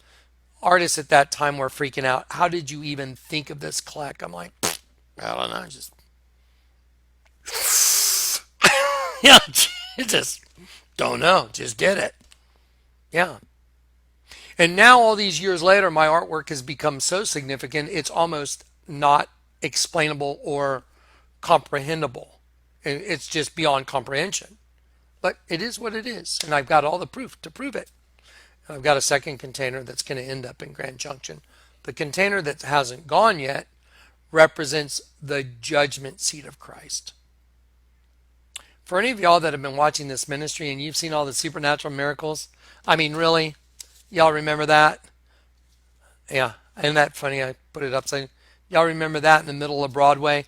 Artists at that time were freaking out. How did you even think of this, Kleck? I'm like, I don't know. Just yeah, just don't know. Just did it. Yeah. And now all these years later, my artwork has become so significant, it's almost not explainable or comprehensible. It's just beyond comprehension. But it is what it is, and I've got all the proof to prove it. And I've got a second container that's going to end up in Grand Junction. The container that hasn't gone yet represents the judgment seat of Christ. For any of y'all that have been watching this ministry and you've seen all the supernatural miracles, I mean, really, y'all remember that? Yeah, isn't that funny? I put it upside. Y'all remember that in the middle of Broadway?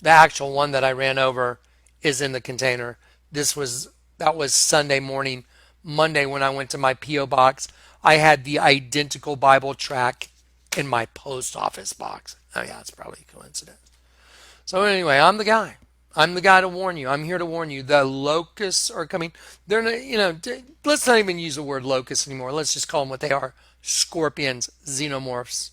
The actual one that I ran over is in the container. That was Sunday morning. Monday when I went to my PO box, I had the identical Bible tract in my post office box. Oh yeah, it's probably a coincidence. So anyway, I'm the guy. I'm the guy to warn you. I'm here to warn you. The locusts are coming. They're not, let's not even use the word locusts anymore. Let's just call them what they are: scorpions, xenomorphs.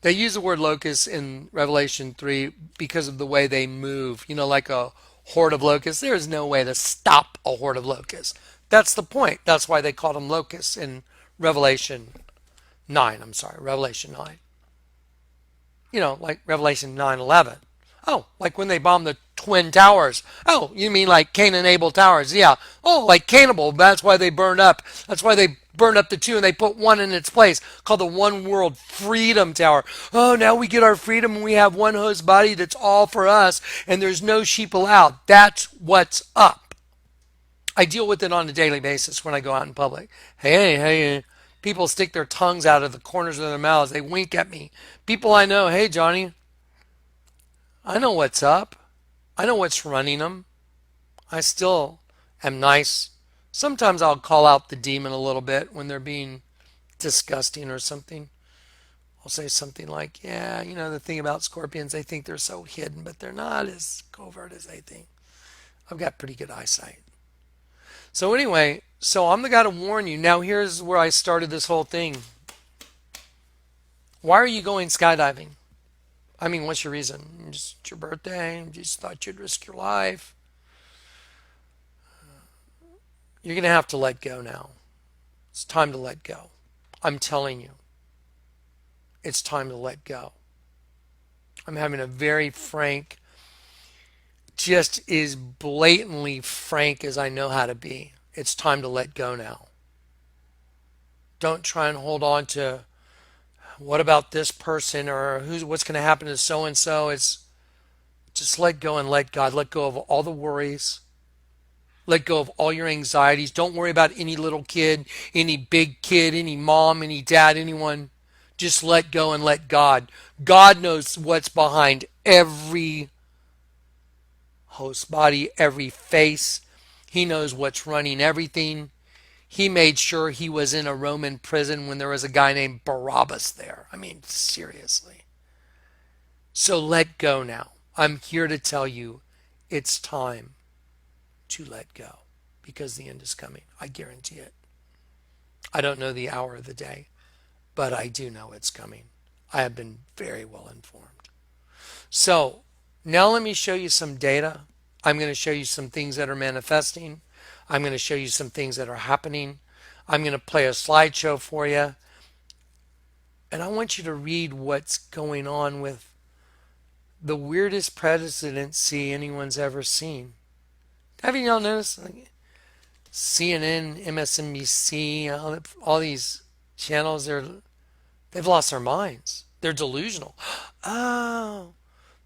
They use the word locust in Revelation 3 because of the way they move. Like a horde of locusts. There is no way to stop a horde of locusts. That's the point. That's why they called them locusts in Revelation 9. I'm sorry, Revelation 9. Like Revelation 9:11. Oh, like when they bombed the Twin Towers. Oh, you mean like Cain and Abel towers? Yeah. Oh, like cannibal. That's why they burned up. That's why they burned up the two and they put one in its place called the One World Freedom Tower. Oh, now we get our freedom and we have one host body that's all for us and there's no sheep allowed. That's what's up. I deal with it on a daily basis when I go out in public. Hey, people stick their tongues out of the corners of their mouths. They wink at me. People I know, hey, Johnny, I know what's up. I know what's running them. I still am nice. Sometimes I'll call out the demon a little bit when they're being disgusting or something. I'll say something like, yeah, the thing about scorpions, they think they're so hidden, but they're not as covert as they think. I've got pretty good eyesight. So anyway, I'm the guy to warn you. Now here's where I started this whole thing. Why are you going skydiving? I mean, what's your reason? Just your birthday? You just thought you'd risk your life? You're going to have to let go now. It's time to let go. I'm telling you. It's time to let go. I'm having a very frank, just as blatantly frank as I know how to be. It's time to let go now. Don't try and hold on to what about this person or what's going to happen to so and so. It's just let go and let God. Let go of all the worries. Let go of all your anxieties. Don't worry about any little kid, any big kid, any mom, any dad, anyone. Just let go and let God. God knows what's behind every host body, every face. He knows what's running everything. He made sure he was in a Roman prison when there was a guy named Barabbas there. I mean, seriously. So let go now. I'm here to tell you it's time to let go because the end is coming. I guarantee it. I don't know the hour of the day, but I do know it's coming. I have been very well informed. So now let me show you some data. I'm going to show you some things that are manifesting. I'm going to show you some things that are happening. I'm going to play a slideshow for you. And I want you to read what's going on with the weirdest presidency anyone's ever seen. Haven't y'all noticed? Like CNN, MSNBC, all these channels, they've lost their minds. They're delusional. Oh,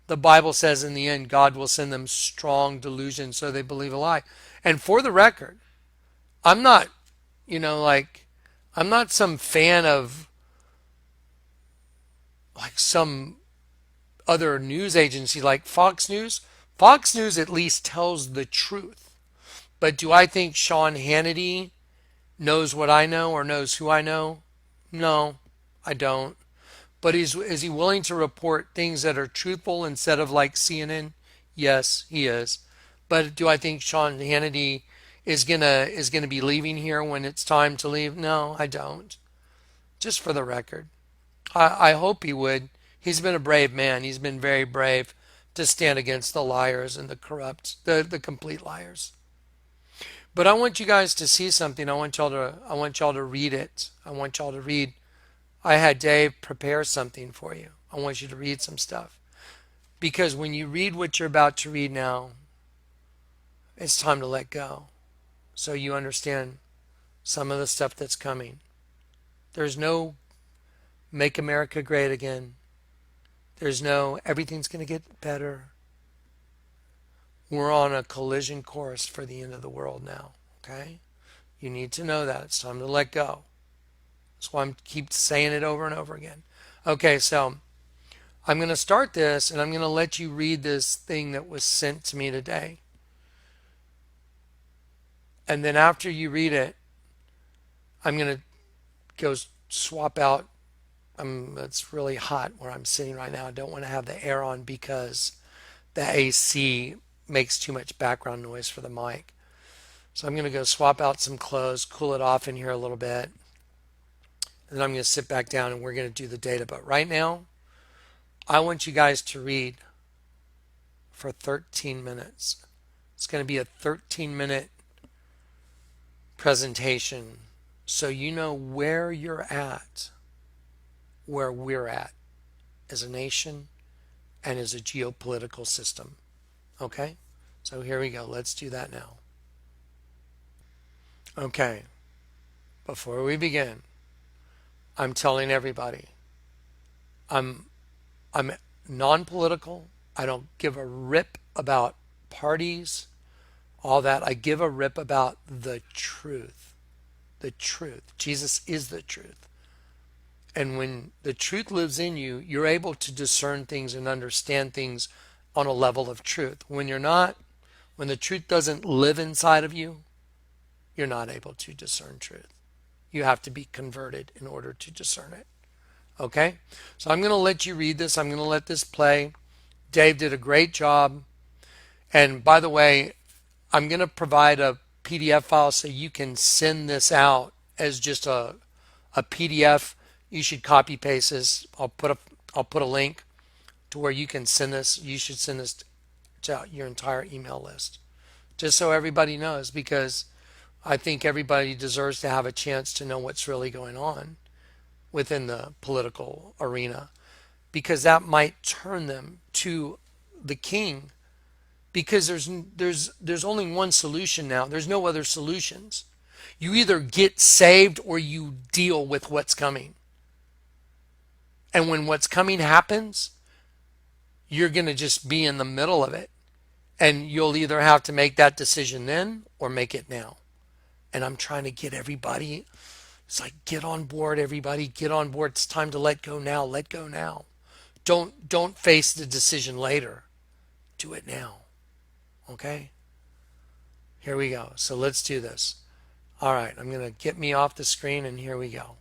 the Bible says in the end, God will send them strong delusion so they believe a lie. And for the record, I'm not, I'm not some fan of like some other news agency like Fox News. Fox News at least tells the truth. But do I think Sean Hannity knows what I know or knows who I know? No, I don't. But is he willing to report things that are truthful instead of like CNN? Yes, he is. But do I think Sean Hannity is gonna be leaving here when it's time to leave? No, I don't. Just for the record. I hope he would. He's been a brave man. He's been very brave to stand against the liars and the corrupt, the complete liars. But I want you guys to see something. I want y'all to read it. I want y'all to read. I had Dave prepare something for you. I want you to read some stuff. Because when you read what you're about to read now, it's time to let go. So you understand some of the stuff that's coming. There's no make America great again. There's no everything's going to get better. We're on a collision course for the end of the world now. Okay? You need to know that. It's time to let go. That's why I keep saying it over and over again. Okay, so I'm going to start this and I'm going to let you read this thing that was sent to me today. And then after you read it, I'm going to go swap out. It's really hot where I'm sitting right now. I don't want to have the air on because the AC makes too much background noise for the mic. So I'm going to go swap out some clothes, cool it off in here a little bit. And then I'm going to sit back down and we're going to do the data. But right now, I want you guys to read for 13 minutes. It's going to be a 13-minute presentation so you know where you're at, where we're at as a nation and as a geopolitical system. Okay? So here we go. Let's do that now. Okay. Before we begin, I'm telling everybody, I'm non-political. I don't give a rip about parties, all that. I give a rip about the truth. The truth. Jesus is the truth. And when the truth lives in you, you're able to discern things and understand things on a level of truth. When you're not, when the truth doesn't live inside of you, you're not able to discern truth. You have to be converted in order to discern it. Okay? So I'm going to let you read this. I'm going to let this play. Dave did a great job. And by the way, I'm going to provide a PDF file so you can send this out as just a PDF. You should copy paste this. I'll put a link to where you can send this. You should send this to your entire email list. Just so everybody knows, because I think everybody deserves to have a chance to know what's really going on within the political arena, because that might turn them to the king, because there's only one solution now. There's no other solutions. You either get saved or you deal with what's coming. And when what's coming happens, you're going to just be in the middle of it. And you'll either have to make that decision then or make it now. And I'm trying to get everybody, it's like, get on board, everybody, get on board. It's time to let go now. Let go now. Don't face the decision later. Do it now. Okay? Here we go. So let's do this. All right, I'm going to get me off the screen and here we go.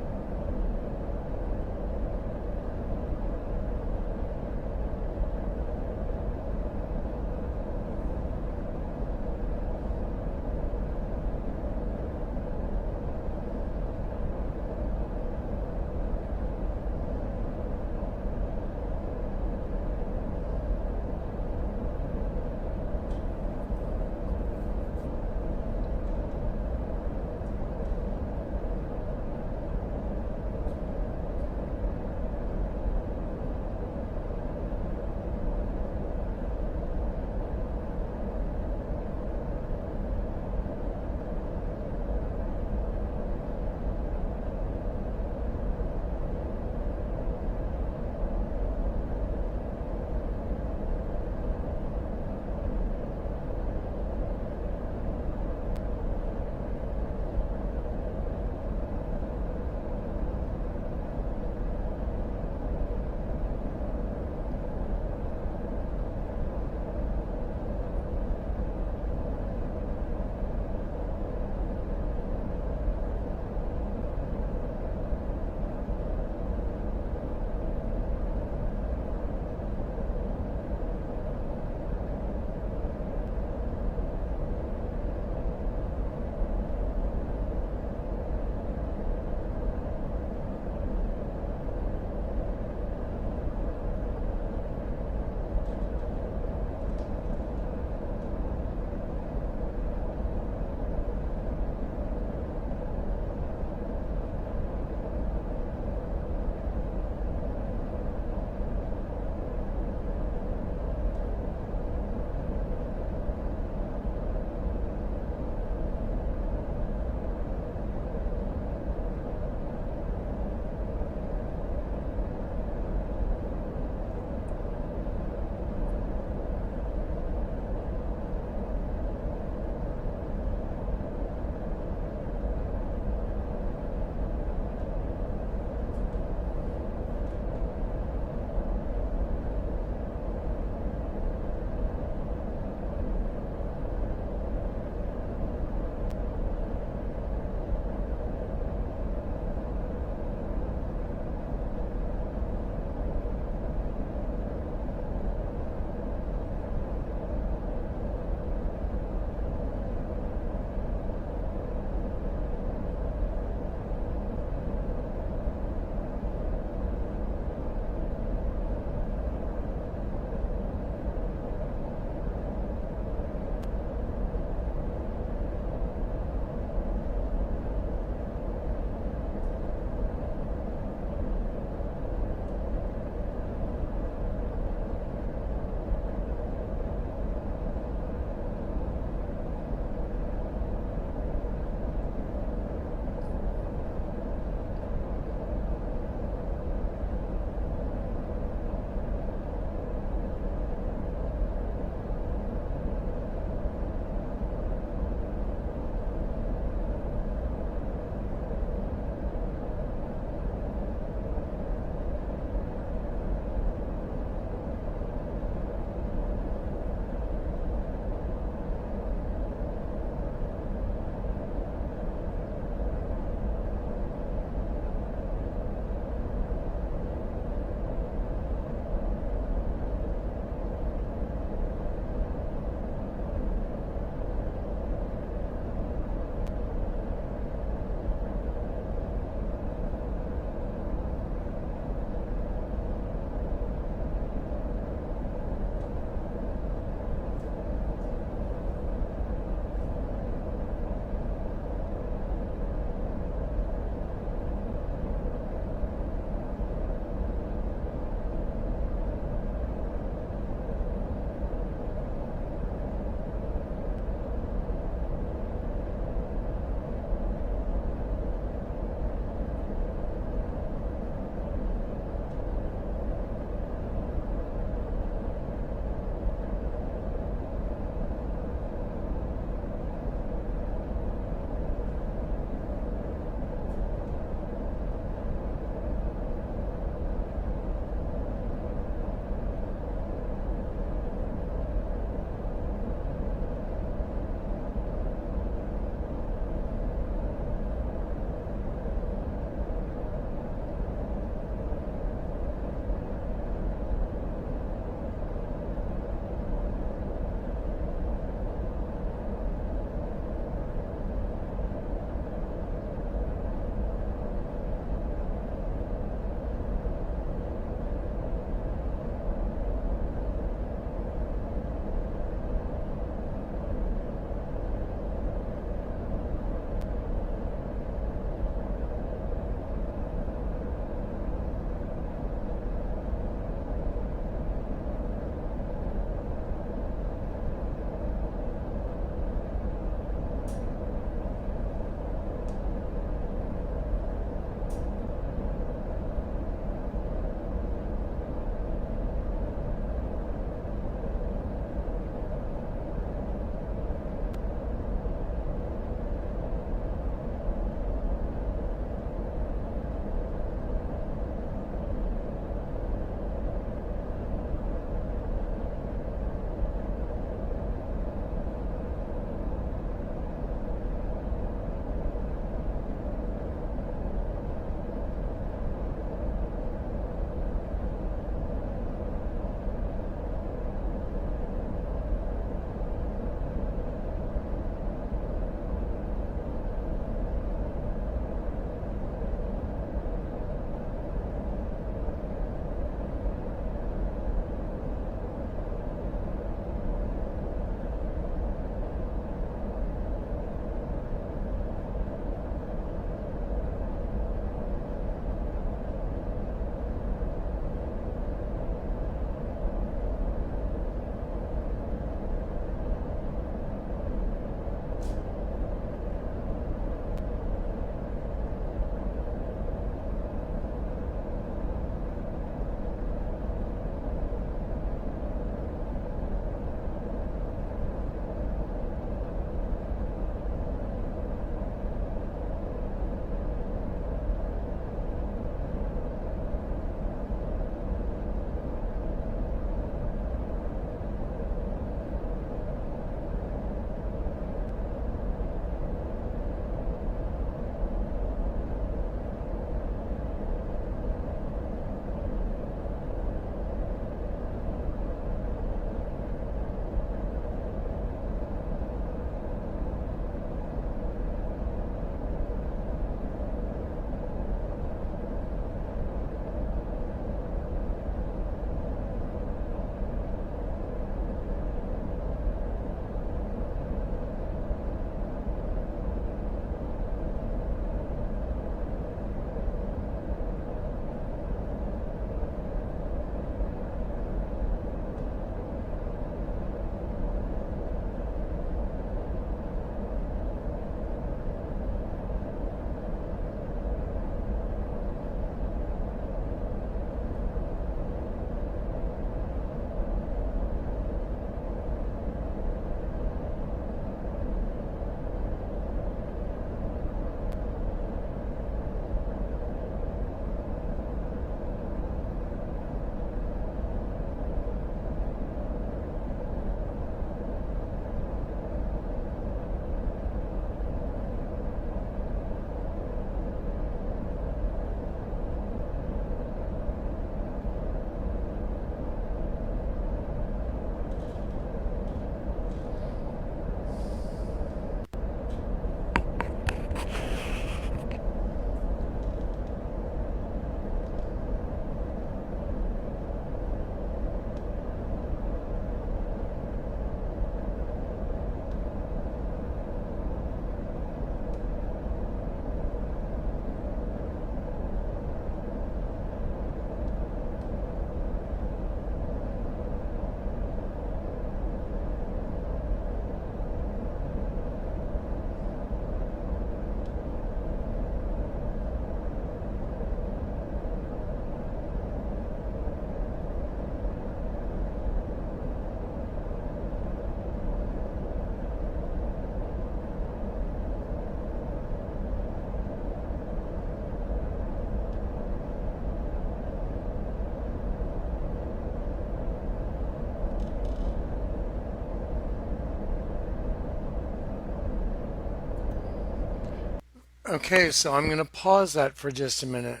Okay, so I'm going to pause that for just a minute.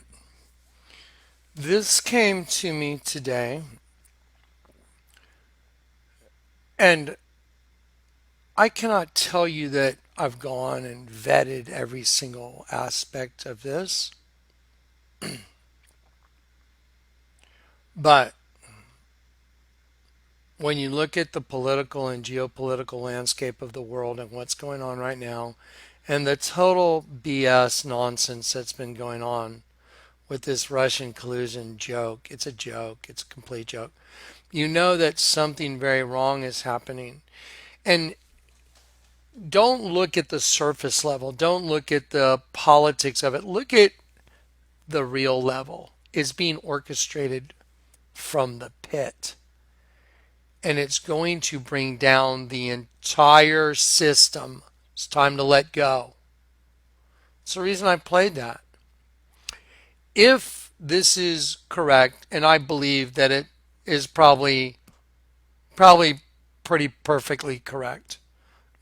This came to me today, and I cannot tell you that I've gone and vetted every single aspect of this, but when you look at the political and geopolitical landscape of the world and what's going on right now, and the total BS nonsense that's been going on with this Russian collusion joke, it's a joke, it's a complete joke. You know that something very wrong is happening. And don't look at the surface level, don't look at the politics of it, look at the real level. It's being orchestrated from the pit. And it's going to bring down the entire system. It's time to let go. It's the reason I played that. If this is correct, and I believe that it is probably pretty perfectly correct.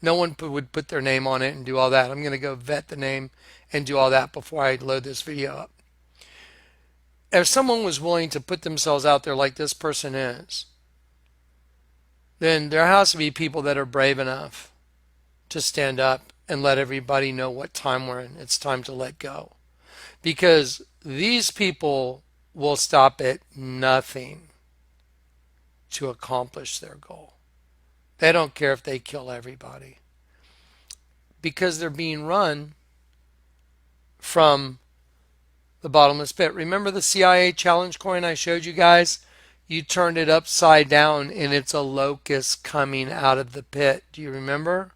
No one would put their name on it and do all that. I'm going to go vet the name and do all that before I load this video up. If someone was willing to put themselves out there like this person is, then there has to be people that are brave enough to stand up and let everybody know what time we're in. It's time to let go. Because these people will stop at nothing to accomplish their goal. They don't care if they kill everybody. Because they're being run from the bottomless pit. Remember the CIA challenge coin I showed you guys? You turned it upside down and it's a locust coming out of the pit. Do you remember?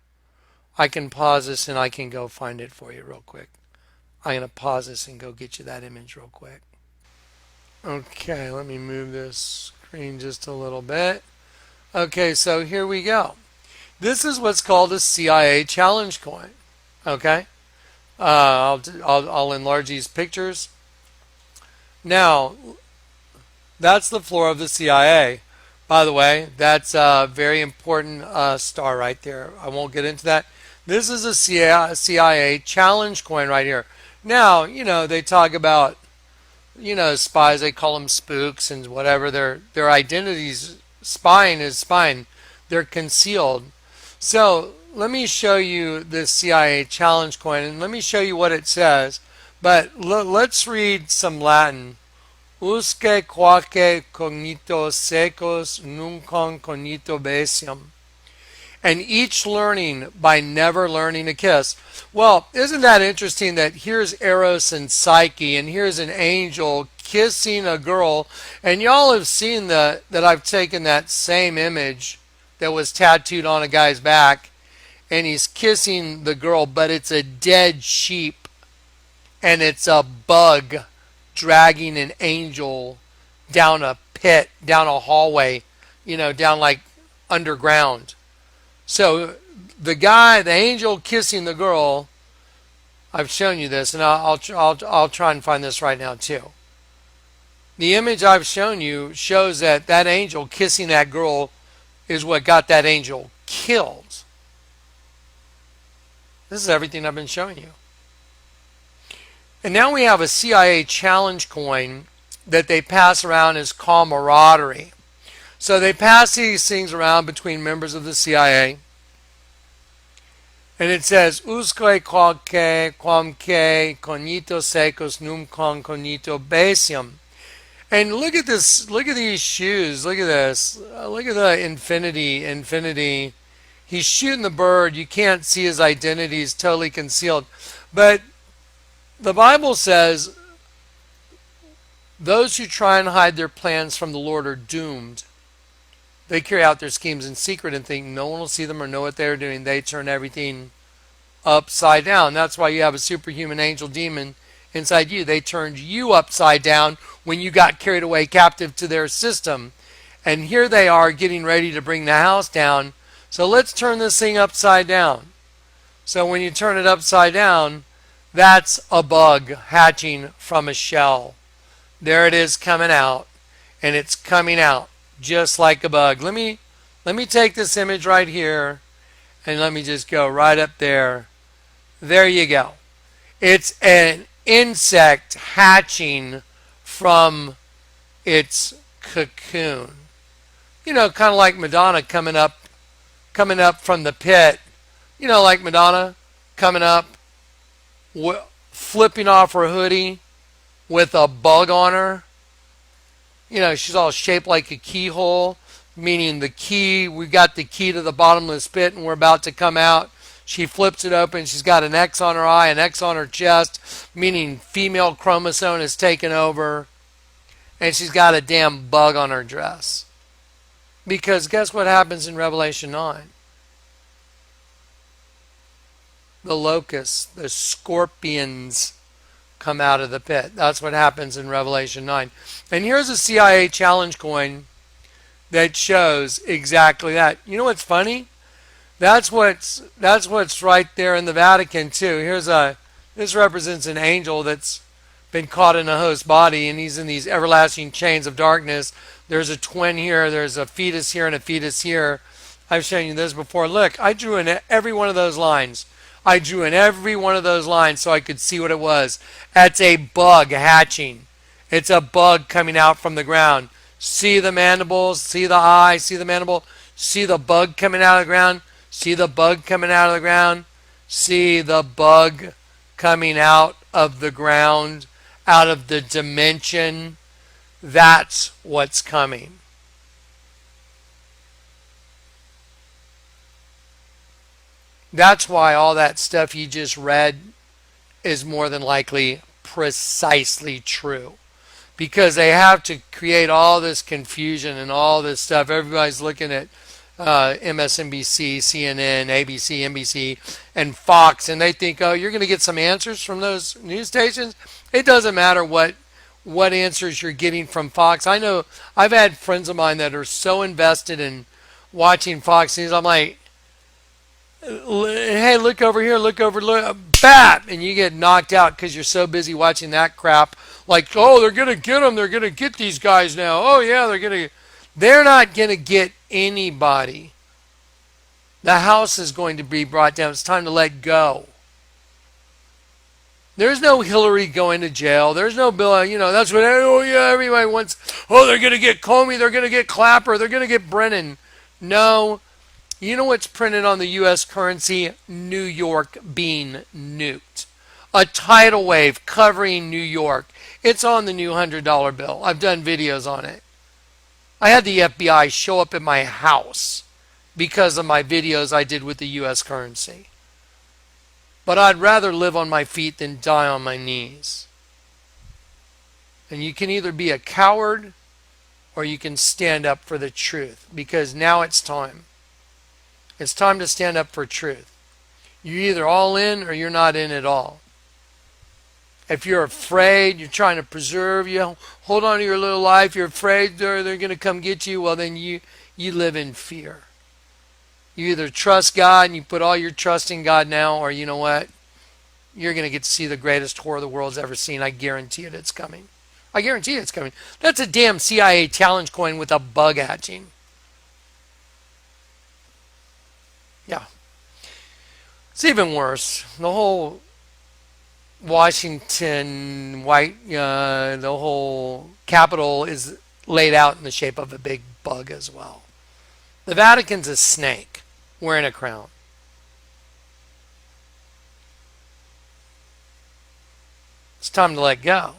I can pause this and I can go find it for you real quick. I'm going to pause this and go get you that image real quick. Okay, let me move this screen just a little bit. Okay, so here we go. This is what's called a CIA challenge coin. Okay, I'll enlarge these pictures. Now, that's the floor of the CIA. By the way, that's a very important star right there. I won't get into that. This is a CIA challenge coin right here. Now, you know, they talk about, you know, spies, they call them spooks and whatever. Their identities, spying is spying. They're concealed. So let me show you this CIA challenge coin and let me show you what it says. But let's read some Latin. Usque quaque cognito secus nunquam cognito basium. And each learning by never learning to kiss. Well, isn't that interesting that here's Eros and Psyche, and here's an angel kissing a girl, and y'all have seen that I've taken that same image that was tattooed on a guy's back, and he's kissing the girl, but it's a dead sheep, and it's a bug dragging an angel down a pit, down a hallway, you know, down like underground. So the angel kissing the girl, I've shown you this, and I'll try and find this right now too. The image I've shown you shows that angel kissing that girl is what got that angel killed. This is everything I've been showing you. And now we have a CIA challenge coin that they pass around as camaraderie. So they pass these things around between members of the CIA. And it says, Usque quamque cognito secus numquam cognito basium. And look at this, look at these shoes, look at this, look at the infinity. He's shooting the bird, you can't see his identity, he's totally concealed. But the Bible says, those who try and hide their plans from the Lord are doomed. They carry out their schemes in secret and think no one will see them or know what they're doing. They turn everything upside down. That's why you have a superhuman angel demon inside you. They turned you upside down when you got carried away captive to their system. And here they are getting ready to bring the house down. So let's turn this thing upside down. So when you turn it upside down, that's a bug hatching from a shell. There it is coming out. And it's coming out just like a bug. Let me take this image right here and let me just go right up there. There you go. It's an insect hatching from its cocoon. You know, kind of like Madonna coming up from the pit. You know, like Madonna coming up, flipping off her hoodie with a bug on her. You know, she's all shaped like a keyhole, meaning the key, we got the key to the bottomless pit and we're about to come out. She flips it open. She's got an X on her eye, an X on her chest, meaning female chromosome is taken over. And she's got a damn bug on her dress. Because guess what happens in Revelation 9? The locusts, the scorpions come out of the pit. That's what happens in Revelation 9. And here's a CIA challenge coin that shows exactly that. You know what's funny? That's what's right there in the Vatican too. This represents an angel that's been caught in a host body, and he's in these everlasting chains of darkness. There's a twin here, there's a fetus here, and a fetus here. I've shown you this before. Look, I drew in every one of those lines. I drew in every one of those lines so I could see what it was. That's a bug hatching. It's a bug coming out from the ground. See the mandibles, see the eye, see the mandible, see the bug coming out of the ground, see the bug coming out of the ground, see the bug coming out of the ground, out of the dimension. That's what's coming. That's why all that stuff you just read is more than likely precisely true. Because they have to create all this confusion and all this stuff. Everybody's looking at MSNBC, CNN, ABC, NBC, and Fox, and they think, oh, you're going to get some answers from those news stations. It doesn't matter what answers you're getting from Fox. I know I've had friends of mine that are so invested in watching Fox News. I'm like, hey, look over here, look, bap, and you get knocked out because you're so busy watching that crap. Like, oh, they're going to get them. They're going to get these guys now. Oh, yeah, they're not going to get anybody. The house is going to be brought down. It's time to let go. There's no Hillary going to jail. There's no Bill, that's what, oh, yeah, everybody wants. Oh, they're going to get Comey. They're going to get Clapper. They're going to get Brennan. No. You know what's printed on the U.S. currency? New York being nuked. A tidal wave covering New York. It's on the new $100 bill. I've done videos on it. I had the FBI show up at my house because of my videos I did with the U.S. currency. But I'd rather live on my feet than die on my knees. And you can either be a coward or you can stand up for the truth, because now it's time. It's time to stand up for truth. You're either all in or you're not in at all. If you're afraid, you're trying to preserve, you hold on to your little life, you're afraid they're going to come get you, well, then you live in fear. You either trust God and you put all your trust in God now, or you know what? You're going to get to see the greatest horror the world's ever seen. I guarantee it, it's coming. I guarantee it's coming. That's a damn CIA challenge coin with a bug hatching. Yeah. It's even worse. The whole Washington the whole Capitol is laid out in the shape of a big bug as well. The Vatican's a snake wearing a crown. It's time to let go.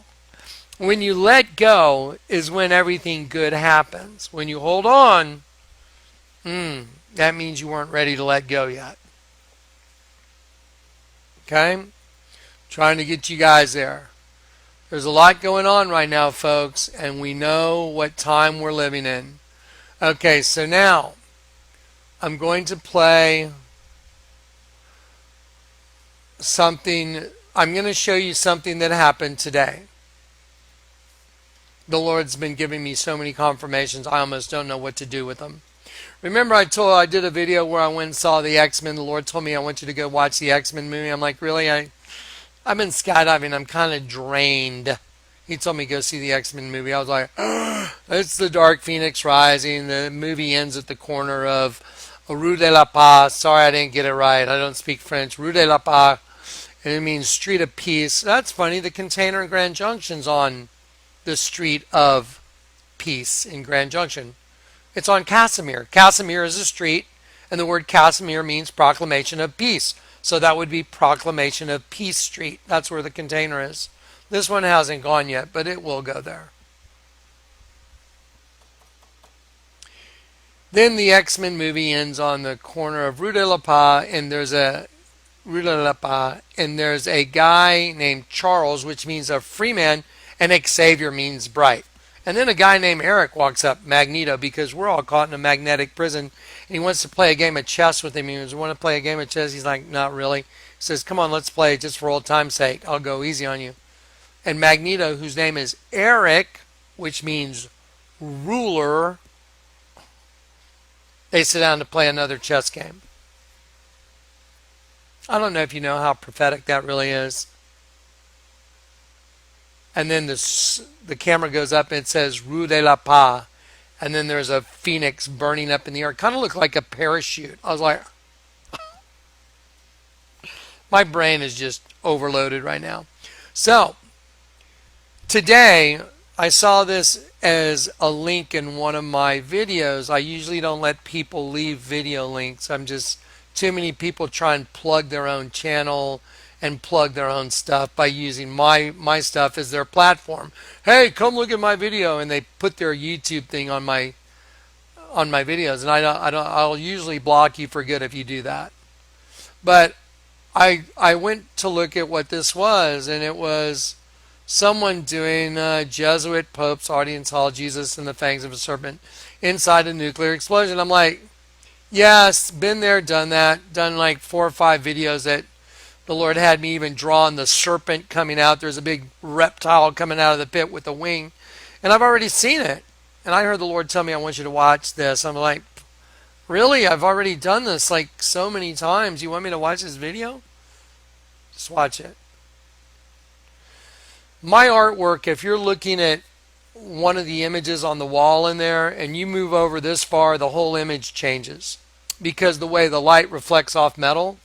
When you let go is when everything good happens. When you hold on, that means you weren't ready to let go yet. Okay? Trying to get you guys there. There's a lot going on right now, folks, and we know what time we're living in. Okay, so now I'm going to play something. I'm going to show you something that happened today. The Lord's been giving me so many confirmations, I almost don't know what to do with them. Remember I did a video where I went and saw the X-Men. The Lord told me I want you to go watch the X-Men movie. I'm like, really? I've been skydiving. I'm kind of drained. He told me to go see the X-Men movie. I was like, it's the Dark Phoenix Rising. The movie ends at the corner of Rue de la Paz. Sorry, I didn't get it right. I don't speak French. Rue de la Paz. and it means street of peace. That's funny. The container in Grand Junction's on the street of peace in Grand Junction. It's on Casimir. Casimir is a street, and the word Casimir means proclamation of peace. So that would be Proclamation of Peace Street. That's where the container is. This one hasn't gone yet, but it will go there. Then the X-Men movie ends on the corner of Rue de la Paix, and there's a guy named Charles, which means a free man, and Xavier means bright. And then a guy named Eric walks up, Magneto, because we're all caught in a magnetic prison, and he wants to play a game of chess with him. He goes, "Want to play a game of chess?" He's like, "Not really." He says, "Come on, let's play just for old time's sake. I'll go easy on you." And Magneto, whose name is Eric, which means ruler, they sit down to play another chess game. I don't know if you know how prophetic that really is. And then the camera goes up and it says Rue de la Paix. And then there's a phoenix burning up in the air. It kind of looked like a parachute. I was like, my brain is just overloaded right now. So, today, I saw this as a link in one of my videos. I usually don't let people leave video links. Too many people try and plug their own channel and plug their own stuff by using my stuff as their platform. Hey, come look at my video, and they put their YouTube thing on my videos, and I'll usually block you for good if you do that. But I went to look at what this was, and it was someone doing Jesuit Pope's Audience Hall, Jesus and the Fangs of a Serpent inside a nuclear explosion. I'm like, yes, been there, done that, done like 4 or 5 videos that the Lord had me even drawn the serpent coming out. There's a big reptile coming out of the pit with a wing. And I've already seen it. And I heard the Lord tell me, I want you to watch this. I'm like, really? I've already done this like so many times. You want me to watch this video? Just watch it. My artwork, if you're looking at one of the images on the wall in there and you move over this far, the whole image changes. Because the way the light reflects off metal,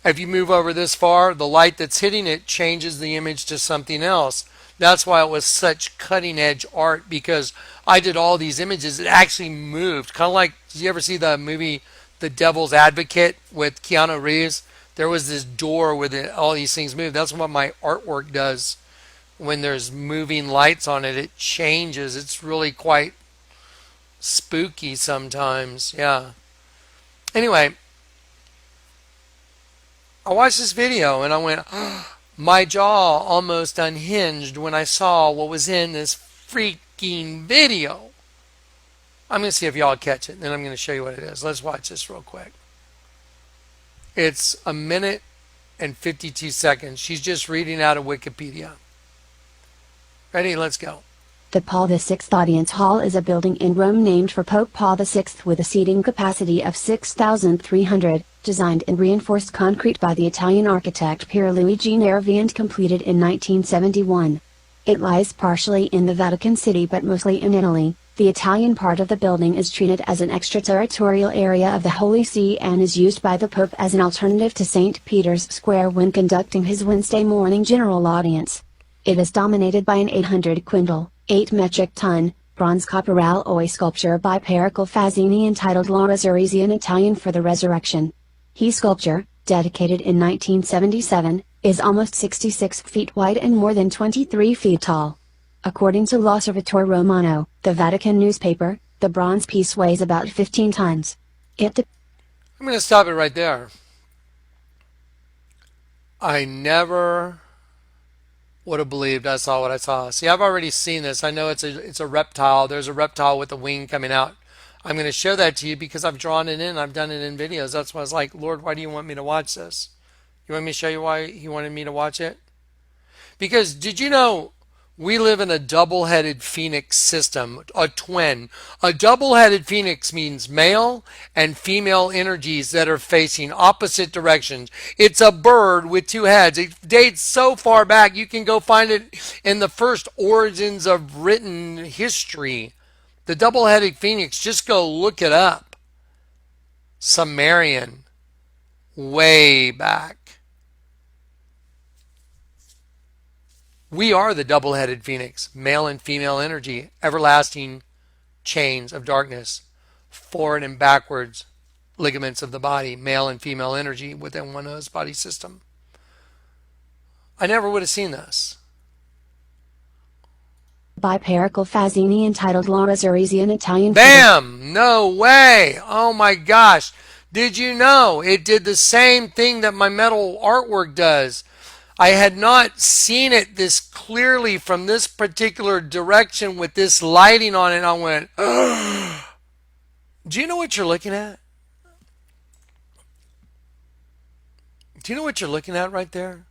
if you move over this far, the light that's hitting it changes the image to something else. That's why it was such cutting edge art, because I did all these images. It actually moved. Kind of like, did you ever see the movie The Devil's Advocate with Keanu Reeves? There was this door where all these things moved. That's what my artwork does. When there's moving lights on it, it changes. It's really quite spooky sometimes. Yeah. Anyway, I watched this video and I went, oh, my jaw almost unhinged when I saw what was in this freaking video. I'm going to see if y'all catch it, and then I'm going to show you what it is. Let's watch this real quick. It's 1 minute and 52 seconds. She's just reading out of Wikipedia. Ready? Let's go. The Paul VI Audience Hall is a building in Rome named for Pope Paul VI with a seating capacity of 6,300, designed in reinforced concrete by the Italian architect Pierluigi Nervi and completed in 1971. It lies partially in the Vatican City but mostly in Italy. The Italian part of the building is treated as an extraterritorial area of the Holy See and is used by the Pope as an alternative to St. Peter's Square when conducting his Wednesday morning general audience. It is dominated by an 800 quintal, 8 metric ton, bronze copper alloy sculpture by Pericle Fazzini entitled La Resurrezione in Italian for the Resurrection. His sculpture, dedicated in 1977, is almost 66 feet wide and more than 23 feet tall. According to L'Osservatore Romano, the Vatican newspaper, the bronze piece weighs about 15 tons. I'm going to stop it right there. I never would have believed I saw what I saw. See, I've already seen this. I know it's a reptile. There's a reptile with a wing coming out. I'm going to show that to you because I've drawn it in. I've done it in videos. That's why I was like, Lord, why do you want me to watch this? You want me to show you why he wanted me to watch it? Because did you know we live in a double-headed phoenix system, a twin. A double-headed phoenix means male and female energies that are facing opposite directions. It's a bird with 2 heads. It dates so far back, you can go find it in the first origins of written history. The double-headed phoenix, just go look it up. Sumerian, way back. We are the double-headed phoenix, male and female energy, everlasting chains of darkness, forward and backwards ligaments of the body, male and female energy within one host body system. I never would have seen this. By Pericle Fazzini entitled La Resurrezione in Italian. Bam! No way! Oh my gosh. Did you know it did the same thing that my metal artwork does? I had not seen it this clearly from this particular direction with this lighting on it. I went, do you know what you're looking at? Do you know what you're looking at right there?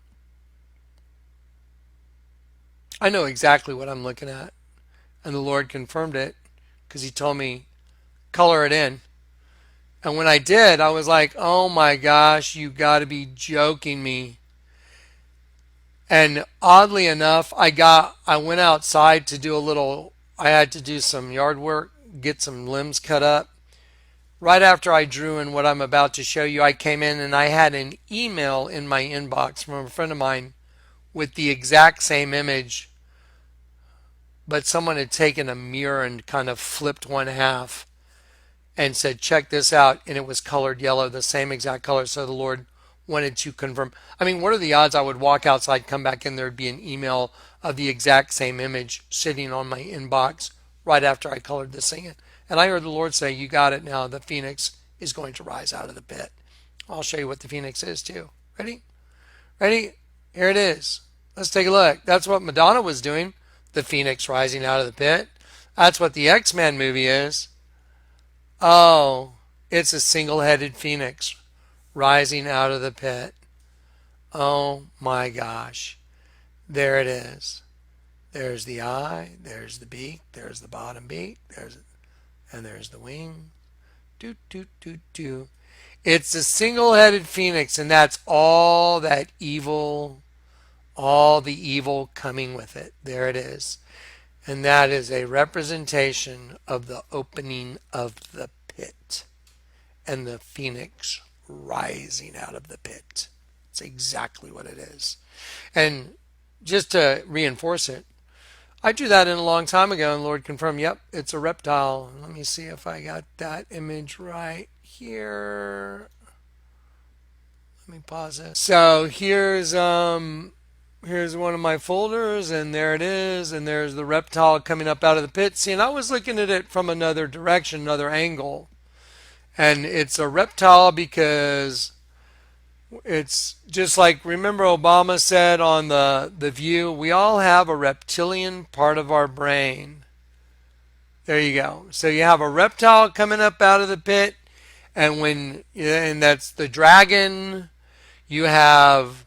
I know exactly what I'm looking at. And the Lord confirmed it because He told me, color it in. And when I did, I was like, oh my gosh, you got to be joking me. And oddly enough, I went outside to do I had to do some yard work, get some limbs cut up. Right after I drew in what I'm about to show you, I came in and I had an email in my inbox from a friend of mine with the exact same image, but someone had taken a mirror and kind of flipped one half and said, check this out. And it was colored yellow, the same exact color. So the Lord wanted to confirm. I mean, what are the odds I would walk outside, come back in, there'd be an email of the exact same image sitting on my inbox right after I colored this thing in. And I heard the Lord say, you got it now. The phoenix is going to rise out of the pit. I'll show you what the phoenix is too. Ready? Ready? Here it is. Let's take a look. That's what Madonna was doing. The phoenix rising out of the pit. That's what the X-Men movie is. Oh, it's a single-headed phoenix rising out of the pit. Oh my gosh. There it is. There's the eye, there's the beak, there's the bottom beak, and there's the wing. Doot, doot, doot, doot. It's a single-headed phoenix, and that's all that evil, all the evil coming with it. There it is. And that is a representation of the opening of the pit and the phoenix rising out of the pit. It's exactly what it is. And just to reinforce it, I drew that in a long time ago and the Lord confirmed, yep, it's a reptile. Let me see if I got that image right here. Let me pause it. So here's one of my folders, and there it is, and there's the reptile coming up out of the pit. See, and I was looking at it from another direction, another angle. And it's a reptile because it's just like, remember Obama said on the View, we all have a reptilian part of our brain. There you go. So you have a reptile coming up out of the pit, and that's the dragon. You have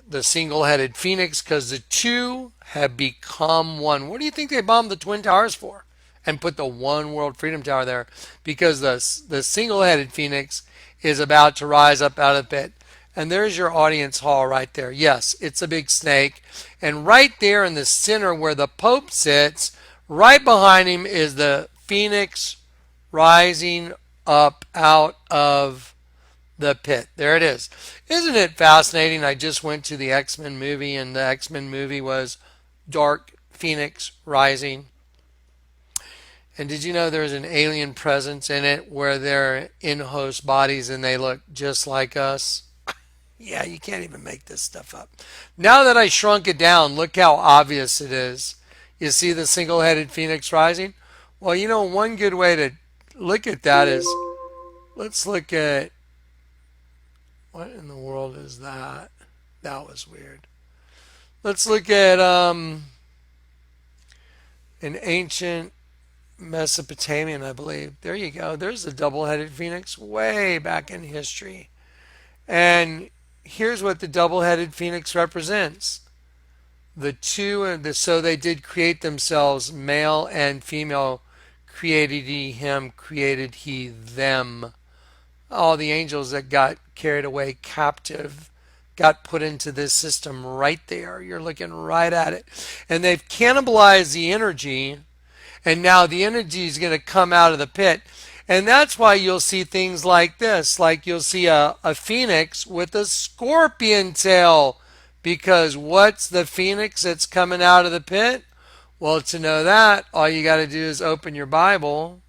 the single-headed phoenix because the two have become one. What do you think they bombed the Twin Towers for and put the One World Freedom Tower there? Because the single-headed phoenix is about to rise up out of the pit. And there's your audience hall right there. Yes, it's a big snake. And right there in the center where the Pope sits, right behind him is the phoenix rising up out of the pit. There it is. Isn't it fascinating? I just went to the X-Men movie, and the X-Men movie was Dark Phoenix Rising. And did you know there's an alien presence in it where they're in host bodies and they look just like us? Yeah, you can't even make this stuff up. Now that I shrunk it down, look how obvious it is. You see the single-headed phoenix rising? Well, you know, one good way to look at that is, let's look at, what in the world is that? That was weird. Let's look at an ancient Mesopotamian, I believe. There you go. There's a double-headed phoenix way back in history. And here's what the double-headed phoenix represents. The two, so they did create themselves, male and female. Created he him, created he them. All the angels that got carried away captive got put into this system right there. You're looking right at it. And they've cannibalized the energy, and now the energy is going to come out of the pit. And that's why you'll see things like this. Like you'll see a phoenix with a scorpion tail Because what's the phoenix that's coming out of the pit? Well, to know that, all you got to do is open your Bible,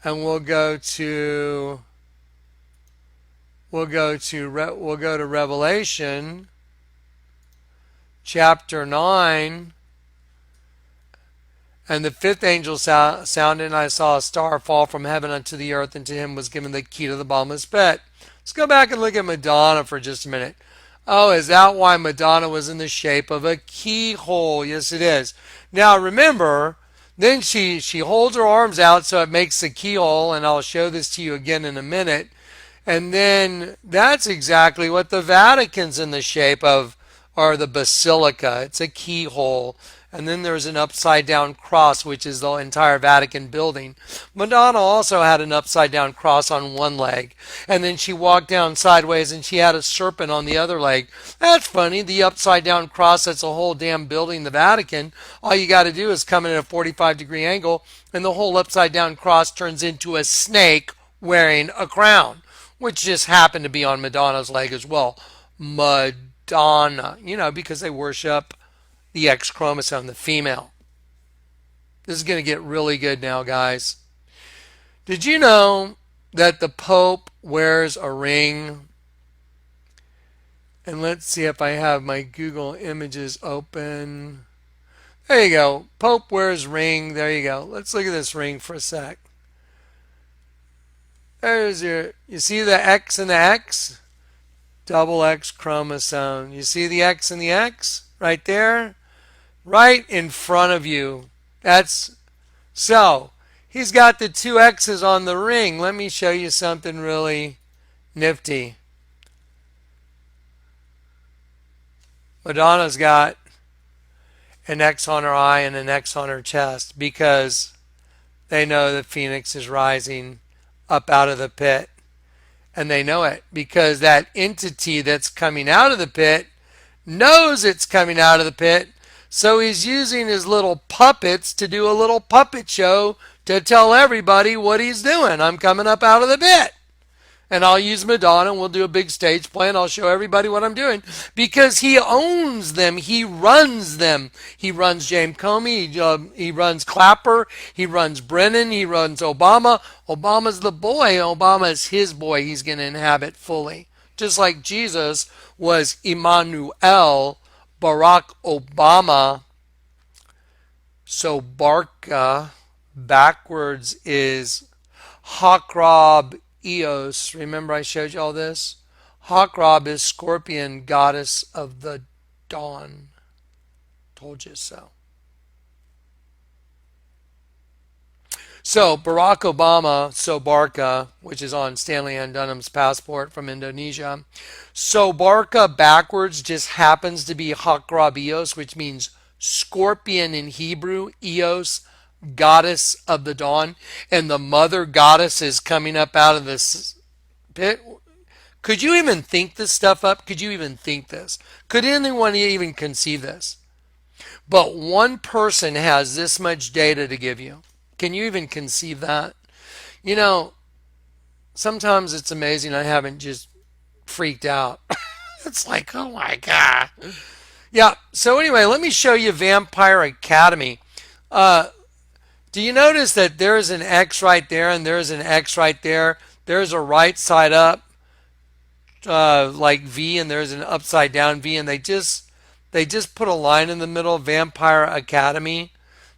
and we'll go to Revelation chapter 9. And the fifth angel sounded, and I saw a star fall from heaven unto the earth, and to him was given the key to the bottomless pit. Let's go back and look at Madonna for just a minute. Oh, is that why Madonna was in the shape of a keyhole? Yes, it is. Now remember, then she holds her arms out so it makes a keyhole, and I'll show this to you again in a minute. And then that's exactly what the Vatican's in the shape of, or the basilica. It's a keyhole. And then there's an upside down cross, which is the entire Vatican building. Madonna also had an upside down cross on one leg. And then she walked down sideways and she had a serpent on the other leg. That's funny. The upside down cross, that's a whole damn building, the Vatican. All you got to do is come in at a 45-degree angle, and the whole upside down cross turns into a snake wearing a crown, which just happened to be on Madonna's leg as well. Madonna, because they worship the X chromosome, the female. This is going to get really good now, guys. Did you know that the Pope wears a ring? And let's see if I have my Google images open. There you go. Pope wears ring. There you go. Let's look at this ring for a sec. You see the X and the X? Double X chromosome. You see the X and the X right there? Right in front of you. So he's got the two X's on the ring. Let me show you something really nifty. Madonna's got an X on her eye and an X on her chest because they know the phoenix is rising up out of the pit. And they know it because that entity that's coming out of the pit knows it's coming out of the pit. So he's using his little puppets to do a little puppet show to tell everybody what he's doing. I'm coming up out of the pit. And I'll use Madonna, and we'll do a big stage play, and I'll show everybody what I'm doing. Because he owns them. He runs them. He runs James Comey. He runs Clapper. He runs Brennan. He runs Obama. Obama's the boy. Obama's his boy. He's going to inhabit fully. Just like Jesus was Emmanuel, Barack Obama. So Barca backwards is Hakrab Eos. Remember I showed you all this? Hakrab is Scorpion, goddess of the dawn. Told you so. So Barack Obama, Sobarka, which is on Stanley Ann Dunham's passport from Indonesia. Sobarka backwards just happens to be Hakrab Eos, which means scorpion in Hebrew, Eos, goddess of the dawn, and the mother goddess is coming up out of this pit. Could you even think this stuff up? Could you even think this? Could anyone even conceive this? But one person has this much data to give you. Can you even conceive that? Sometimes it's amazing I haven't just freaked out. It's like, oh my God. Yeah, so anyway, let me show you Vampire Academy. Do you notice that there's an X right there and there's an X right there? There's a right side up like V, and there's an upside down V, and they just put a line in the middle, Vampire Academy.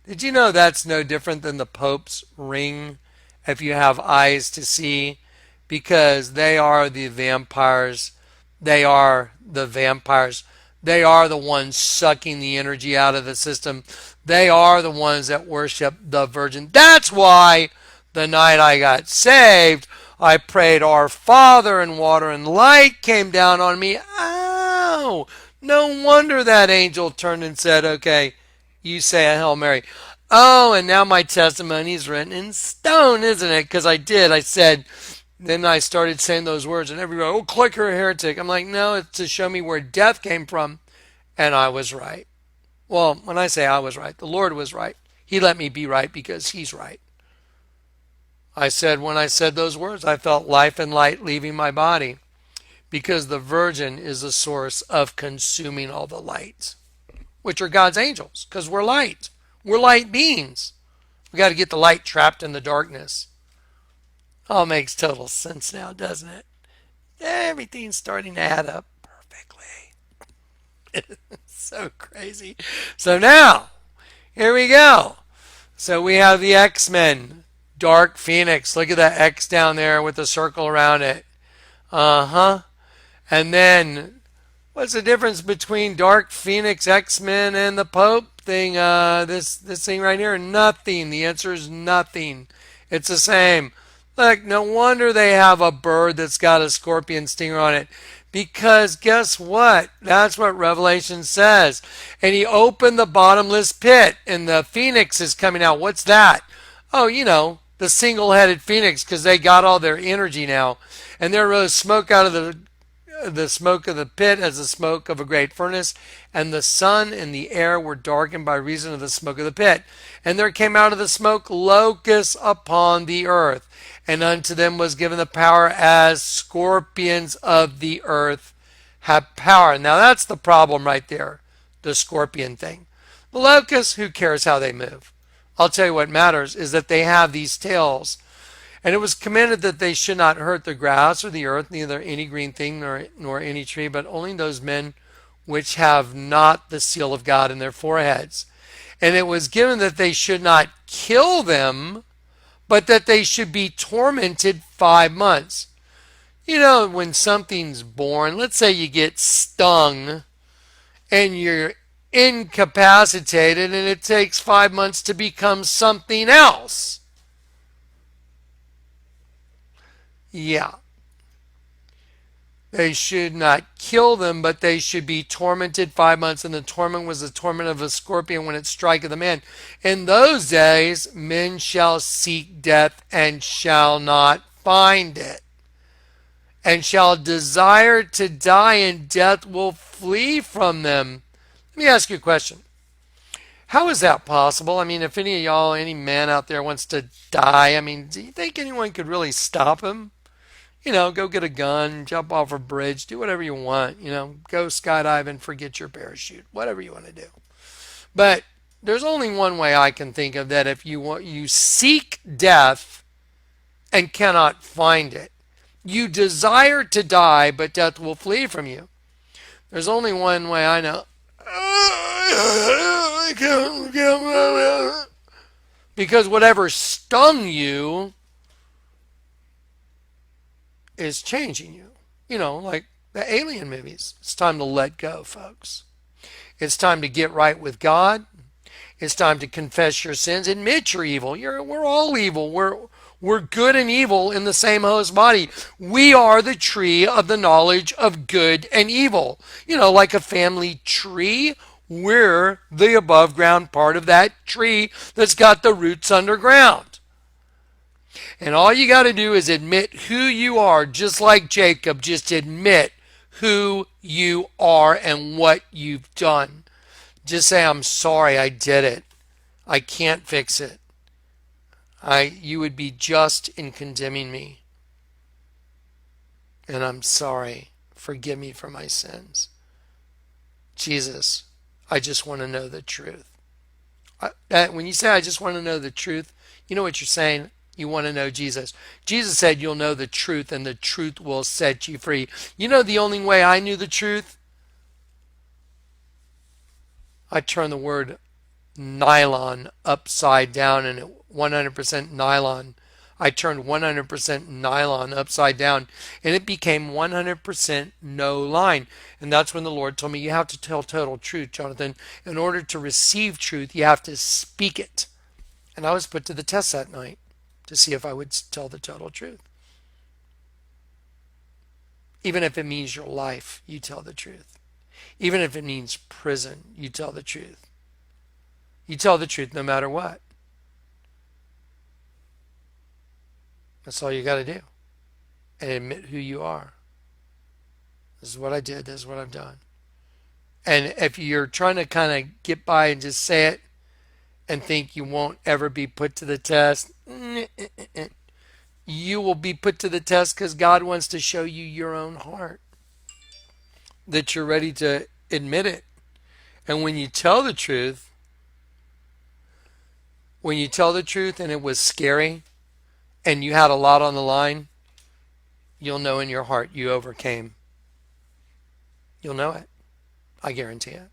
Did you know that's no different than the Pope's ring if you have eyes to see? Because they are the vampires. They are the vampires. They are the ones sucking the energy out of the system. They are the ones that worship the Virgin. That's why the night I got saved, I prayed, Our Father, and water and light came down on me. Ow! No wonder that angel turned and said, okay, you say a Hail Mary. Oh, and now my testimony is written in stone, isn't it? Because I did. I said, then I started saying those words, and everybody, oh, Kleck, you're a heretic. I'm like, no, it's to show me where death came from. And I was right. Well, when I say I was right, the Lord was right. He let me be right because He's right. I said, when I said those words, I felt life and light leaving my body. because the virgin is the source of consuming all the light, which are God's angels, because we're light. We're light beings. We got to get the light trapped in the darkness. All makes total sense now, doesn't it? Everything's starting to add up perfectly. So crazy. So now, here we go. So we have the X-Men, Dark Phoenix. Look at that X down there with the circle around it. Uh-huh. And then, what's the difference between Dark Phoenix, X-Men, and the Pope thing? This thing right here? Nothing. The answer is nothing. It's the same. Look, no wonder they have a bird that's got a scorpion stinger on it. Because guess what? That's what Revelation says. And he opened the bottomless pit, and the phoenix is coming out. What's that? Oh, the single-headed phoenix, because they got all their energy now. And there rose smoke out of the smoke of the pit as the smoke of a great furnace, and the sun and the air were darkened by reason of the smoke of the pit. And there came out of the smoke locusts upon the earth, and unto them was given the power as scorpions of the earth have power. Now that's the problem right there, the scorpion thing. The locusts, who cares how they move? I'll tell you what matters is that they have these tails. And it was commanded that they should not hurt the grass or the earth, neither any green thing nor any tree, but only those men which have not the seal of God in their foreheads. And it was given that they should not kill them, but that they should be tormented 5 months. When something's born, let's say you get stung and you're incapacitated and it takes 5 months to become something else. Yeah. They should not kill them, but they should be tormented 5 months. And the torment was the torment of a scorpion when it striketh a man. In those days, men shall seek death and shall not find it, and shall desire to die, and death will flee from them. Let me ask you a question. How is that possible? I mean, if any of y'all, any man out there wants to die, do you think anyone could really stop him? Go get a gun, jump off a bridge, do whatever you want, go skydiving, forget your parachute, whatever you want to do. But there's only one way I can think of that. If you seek death and cannot find it, you desire to die, but death will flee from you. There's only one way I know. Because whatever stung you is changing you. Like the Alien movies. It's time to let go, folks. It's time to get right with God. It's time to confess your sins. Admit you're evil. We're all evil. We're good and evil in the same host body. We are the tree of the knowledge of good and evil. Like a family tree, we're the above ground part of that tree that's got the roots underground. And all you got to do is admit who you are, just like Jacob. Just admit who you are and what you've done. Just say, I'm sorry, I did it. I can't fix it. You would be just in condemning me. And I'm sorry. Forgive me for my sins. Jesus, I just want to know the truth. When you say, I just want to know the truth, you know what you're saying? You want to know Jesus. Jesus said you'll know the truth and the truth will set you free. The only way I knew the truth? I turned the word nylon upside down, and 100% nylon. I turned 100% nylon upside down, and it became 100% no line. And that's when the Lord told me, you have to tell total truth, Jonathan. In order to receive truth, you have to speak it. And I was put to the test that night to see if I would tell the total truth. Even if it means your life, you tell the truth. Even if it means prison, you tell the truth. You tell the truth no matter what. That's all you got to do. And admit who you are. This is what I did. This is what I've done. And if you're trying to kind of get by and just say it and think you won't ever be put to the test, you will be put to the test because God wants to show you your own heart. that you're ready to admit it. And when you tell the truth and it was scary and you had a lot on the line, you'll know in your heart you overcame. You'll know it. I guarantee it.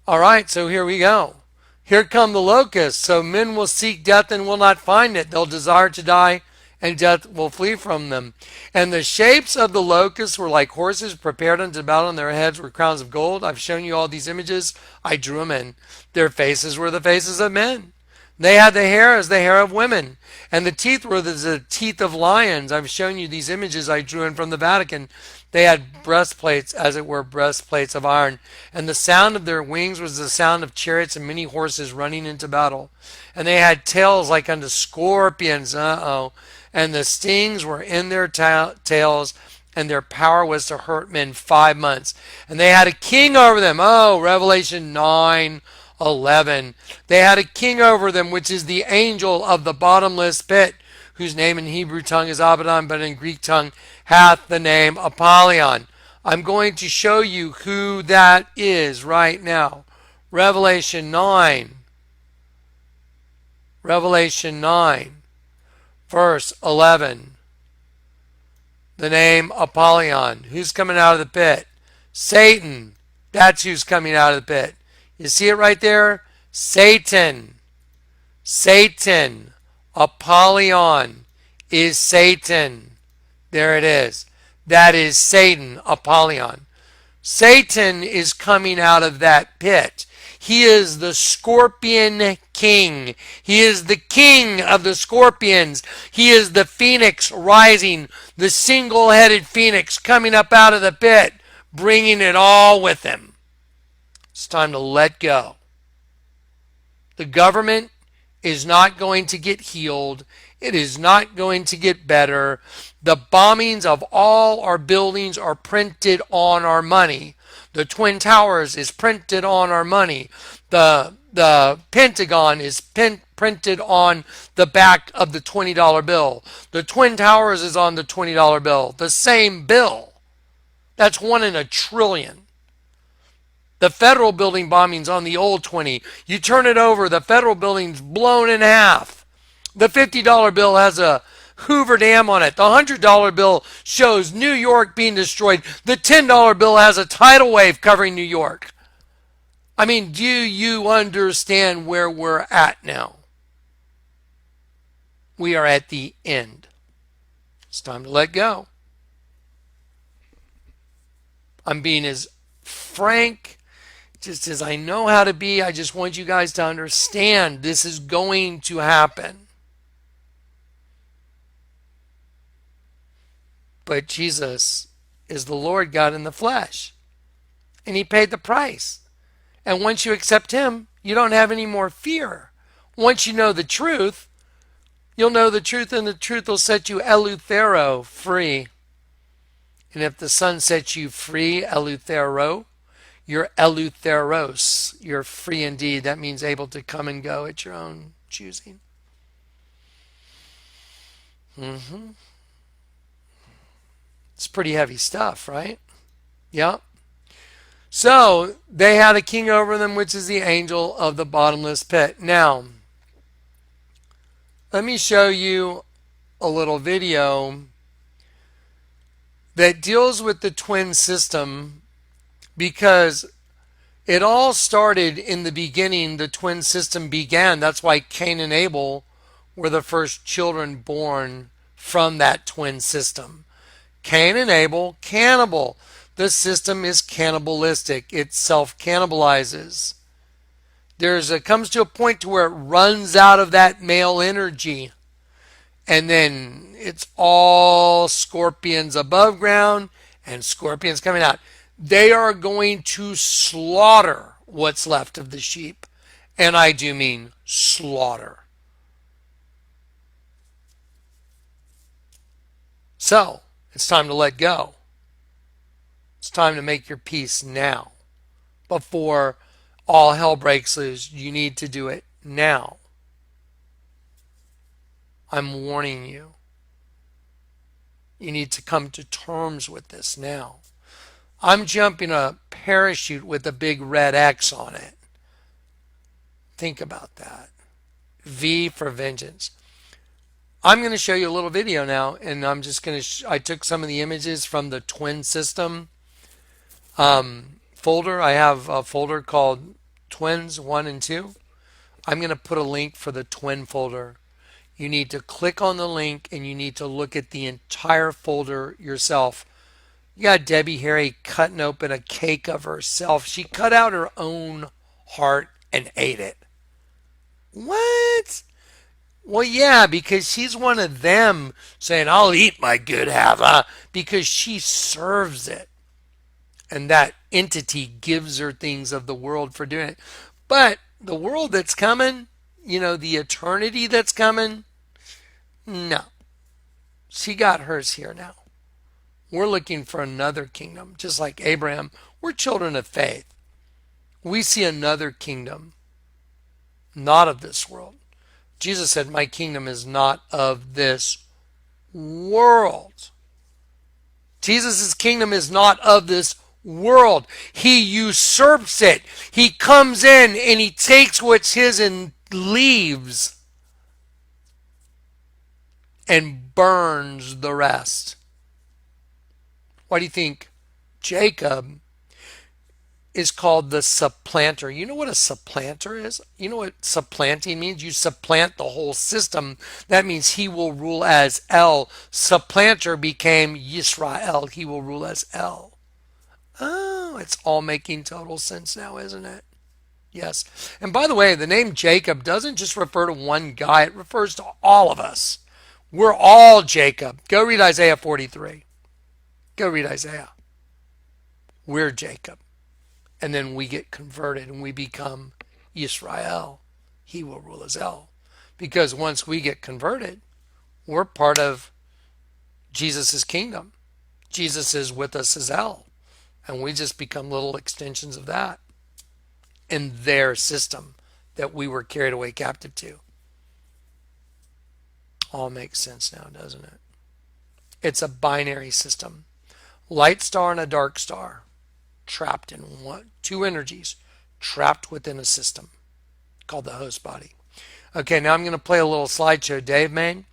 All right, so here we go. Here come the locusts. So men will seek death and will not find it. They'll desire to die, and death will flee from them. And the shapes of the locusts were like horses prepared unto battle, and their heads were crowns of gold. I've shown you all these images. I drew them in. Their faces were the faces of men. They had the hair as the hair of women, and the teeth were the teeth of lions. I've shown you these images I drew in from the Vatican. They had breastplates, as it were, breastplates of iron, and the sound of their wings was the sound of chariots and many horses running into battle. And they had tails like unto scorpions, and the stings were in their tails, and their power was to hurt men 5 months. And they had a king over them. Oh, Revelation 9:11. They had a king over them, which is the angel of the bottomless pit, whose name in Hebrew tongue is Abaddon, but in Greek tongue hath the name Apollyon. I'm going to show you who that is right now. Revelation 9. Revelation 9, verse 11. The name Apollyon. Who's coming out of the pit? Satan. That's who's coming out of the pit. You see it right there? Satan. Satan. Apollyon is Satan. There it is. That is Satan, Apollyon. Satan is coming out of that pit. He is the scorpion king. He is the king of the scorpions. He is the phoenix rising, the single-headed phoenix coming up out of the pit, bringing it all with him. It's time to let go. The government is not going to get healed. It is not going to get better. The bombings of all our buildings are printed on our money. The Twin Towers is printed on our money. The Pentagon is printed on the back of the $20 bill. The Twin Towers is on the $20 bill. The same bill. That's 1 in a trillion. The federal building bombings on the old 20. You turn it over, the federal building's blown in half. The $50 bill has a Hoover Dam on it. The $100 bill shows New York being destroyed. The $10 bill has a tidal wave covering New York. I mean, do you understand where we're at now? We are at the end. It's time to let go. I'm being as frank just as I know how to be. I just want you guys to understand this is going to happen. But Jesus is the Lord God in the flesh. And he paid the price. And once you accept him, you don't have any more fear. Once you know the truth, you'll know the truth, and the truth will set you eleuthero, free. And if the Son sets you free, eleuthero, you're eleutheros. You're free indeed. That means able to come and go at your own choosing. It's pretty heavy stuff, right? Yeah. So they had a king over them, which is the angel of the bottomless pit. Now, let me show you a little video that deals with the twin system, because it all started in the beginning. The twin system began. That's why Cain and Abel were the first children born from that twin system. Cain and Abel, cannibal. The system is cannibalistic. It self-cannibalizes. Comes to a point to where it runs out of that male energy. And then it's all scorpions above ground and scorpions coming out. They are going to slaughter what's left of the sheep. And I do mean slaughter. So, it's time to let go. It's time to make your peace now. Before all hell breaks loose, you need to do it now. I'm warning you. You need to come to terms with this now. I'm jumping a parachute with a big red X on it. Think about that. V for vengeance. I'm going to show you a little video now, and I'm just going to. I took some of the images from the twin system folder. I have a folder called Twins 1 and 2. I'm going to put a link for the twin folder. You need to click on the link and you need to look at the entire folder yourself. You got Debbie Harry cutting open a cake of herself. She cut out her own heart and ate it. What? Well, yeah, because she's one of them saying, I'll eat my good half, because she serves it. And that entity gives her things of the world for doing it. But the world that's coming, the eternity that's coming, no. She got hers here now. We're looking for another kingdom. Just like Abraham, we're children of faith. We see another kingdom, not of this world. Jesus said, my kingdom is not of this world. Jesus' kingdom is not of this world. He usurps it. He comes in and he takes what's his and leaves and burns the rest. Why do you think Jacob is called the supplanter? You know what a supplanter is? You know what supplanting means? You supplant the whole system. That means he will rule as El. Supplanter became Yisrael. He will rule as El. Oh, it's all making total sense now, isn't it? Yes. And by the way, the name Jacob doesn't just refer to one guy. It refers to all of us. We're all Jacob. Go read Isaiah 43. Go read Isaiah. We're Jacob. And then we get converted and we become Yisrael. He will rule as El. Because once we get converted, we're part of Jesus' kingdom. Jesus is with us as El. And we just become little extensions of that in their system that we were carried away captive to. All makes sense now, doesn't it? It's a binary system. Light star and a dark star trapped in two energies trapped within a system called the host body. Okay, now I'm going to play a little slideshow Dave made.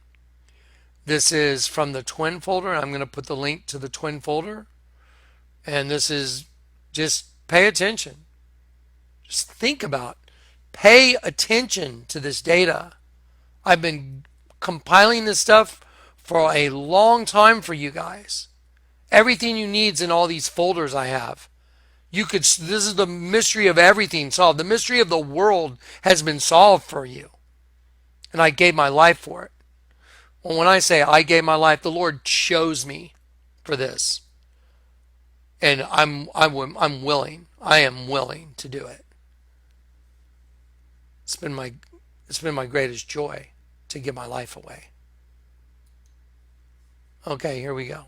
This is from the twin folder. I'm going to put the link to the twin folder. And this is just pay attention. Just think about, pay attention to this data. I've been compiling this stuff for a long time for you guys. Everything you need's in all these folders I have. This is the mystery of everything solved. The mystery of the world has been solved for you. And I gave my life for it. Well, when I say I gave my life, the Lord chose me for this. And I'm willing. I am willing to do it. It's been my greatest joy to give my life away. Okay, here we go.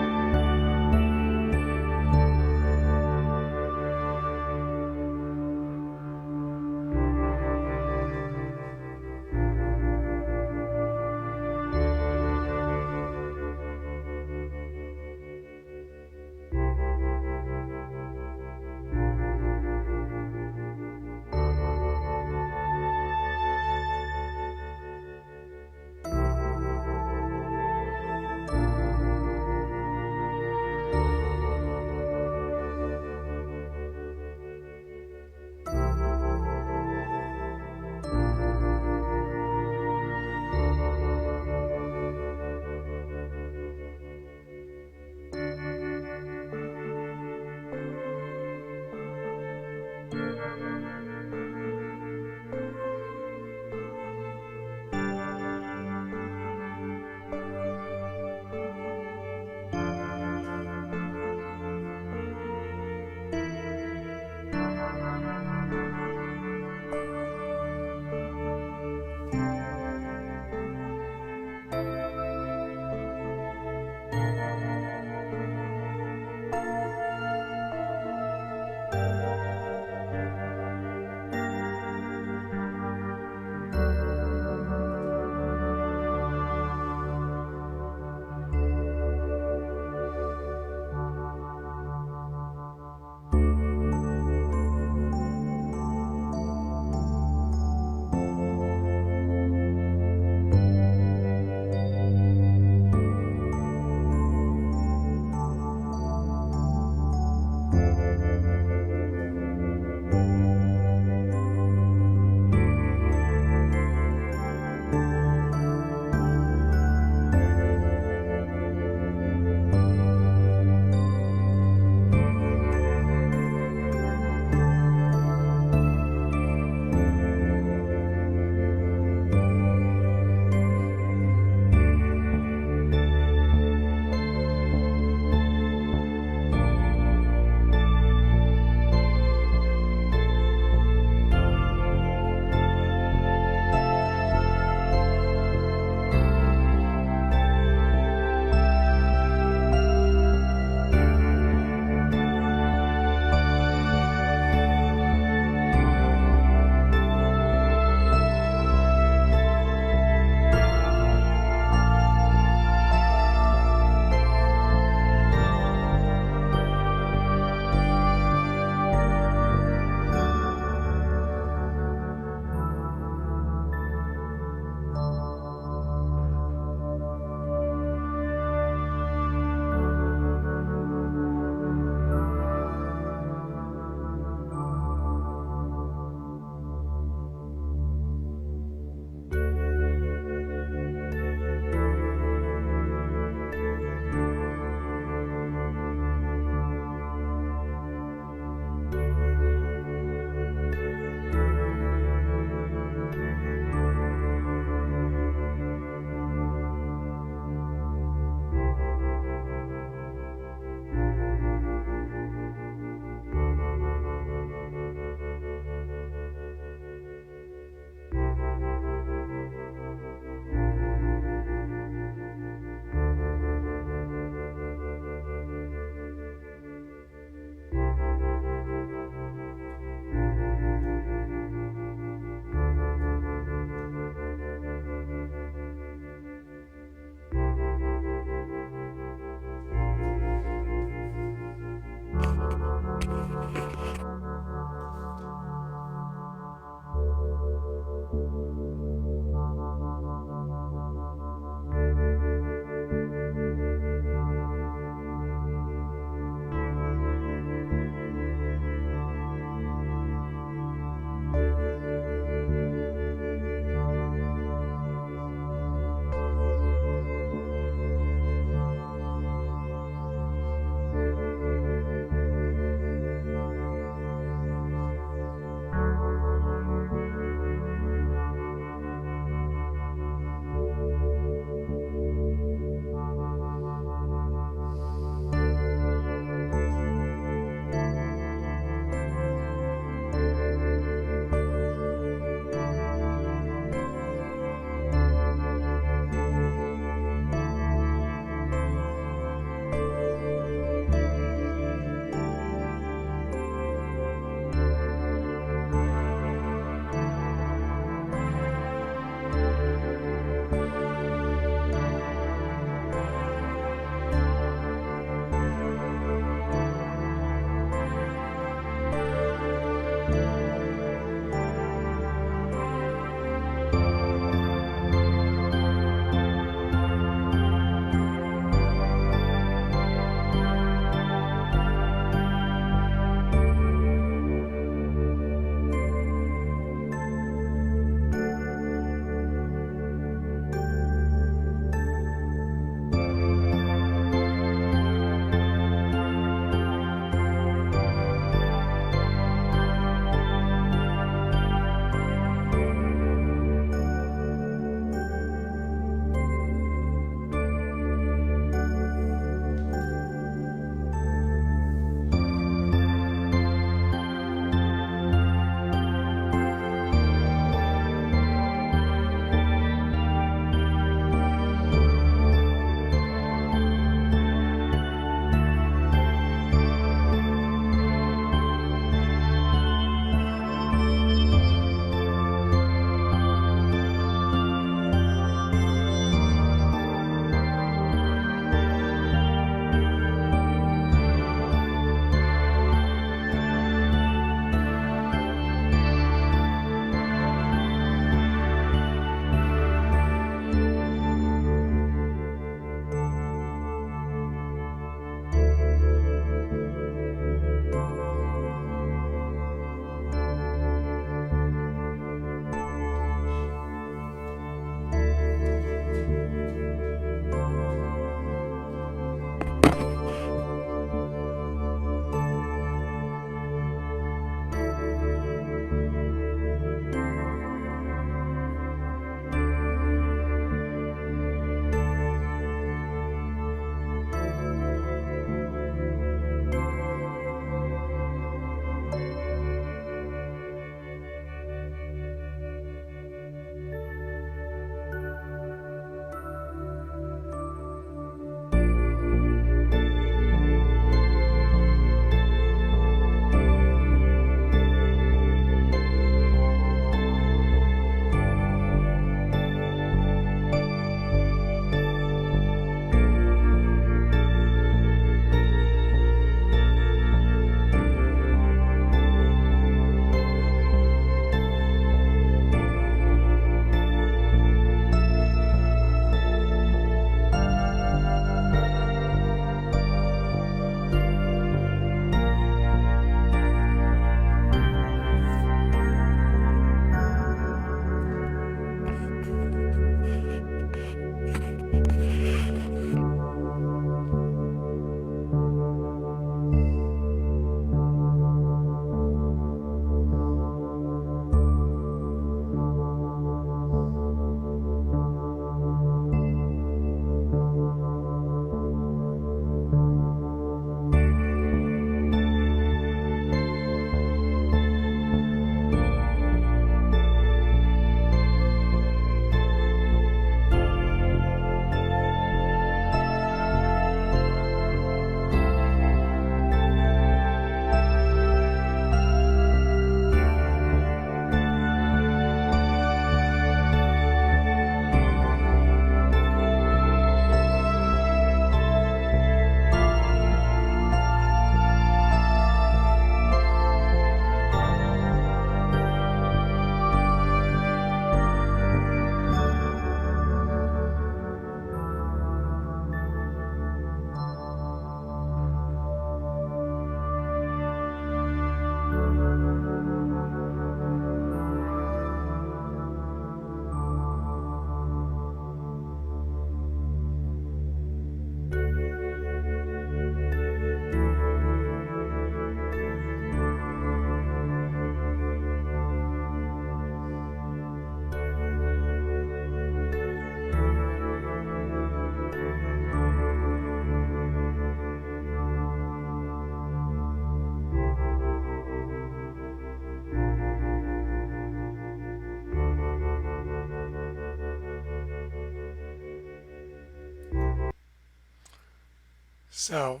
So,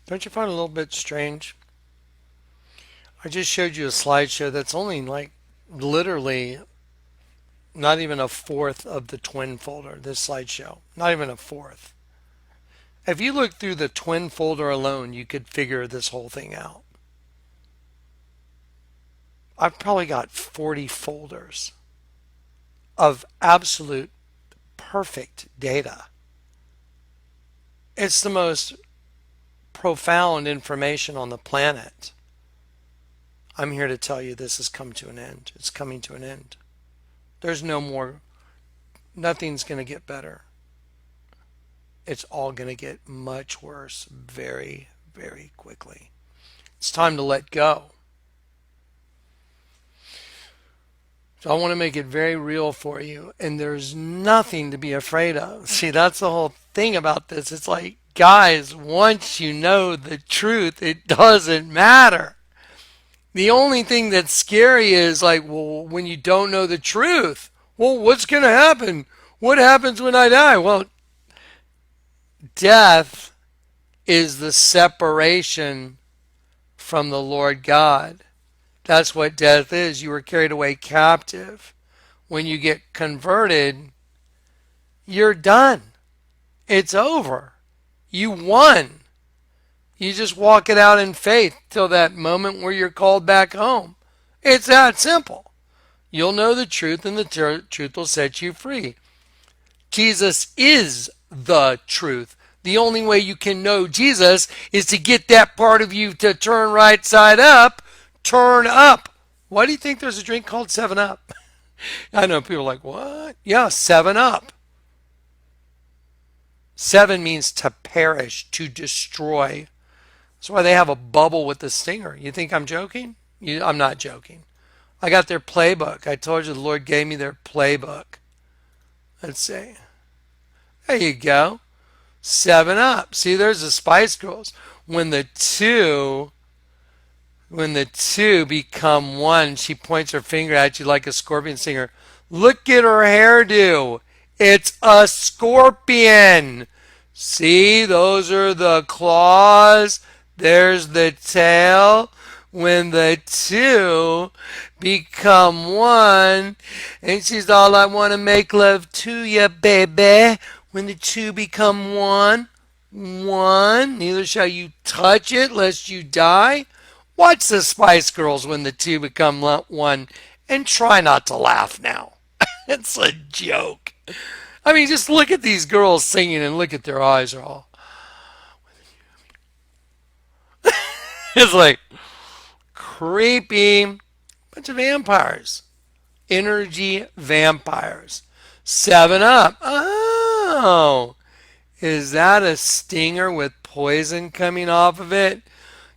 don't you find it a little bit strange? I just showed you a slideshow that's only like literally not even a fourth of the twin folder, this slideshow. Not even a fourth. If you look through the twin folder alone, you could figure this whole thing out. I've probably got 40 folders of absolute perfect data. It's the most profound information on the planet. I'm here to tell you this has come to an end. It's coming to an end. There's no more, nothing's going to get better. It's all going to get much worse very, very quickly. It's time to let go. So I want to make it very real for you, and there's nothing to be afraid of. See, that's the whole thing about this. It's like, guys, once you know the truth, it doesn't matter. The only thing that's scary is like, well, when you don't know the truth, well, what's going to happen? What happens when I die? Well, death is the separation from the Lord God. That's what death is. You were carried away captive. When you get converted, you're done. It's over. You won. You just walk it out in faith till that moment where you're called back home. It's that simple. You'll know the truth, and the truth will set you free. Jesus is the truth. The only way you can know Jesus is to get that part of you to turn right side up. Turn up. Why do you think there's a drink called 7 Up? I know people are like, what? Yeah, 7 Up. 7 means to perish, to destroy. That's why they have a bubble with the stinger. You think I'm joking? I'm not joking. I got their playbook. I told you the Lord gave me their playbook. Let's see. There you go. 7 Up. See, there's the Spice Girls. When the two become one, she points her finger at you like a scorpion stinger. Look at her hairdo. It's a scorpion. See, those are the claws. There's the tail. When the two become one, and she's all, I want to make love to you, baby. When the two become one, neither shall you touch it lest you die. Watch the Spice Girls when the two become one, and try not to laugh now. It's a joke. I mean, just look at these girls singing and look at their eyes are all. It's like creepy. Bunch of vampires. Energy vampires. 7 Up. Oh, is that a stinger with poison coming off of it?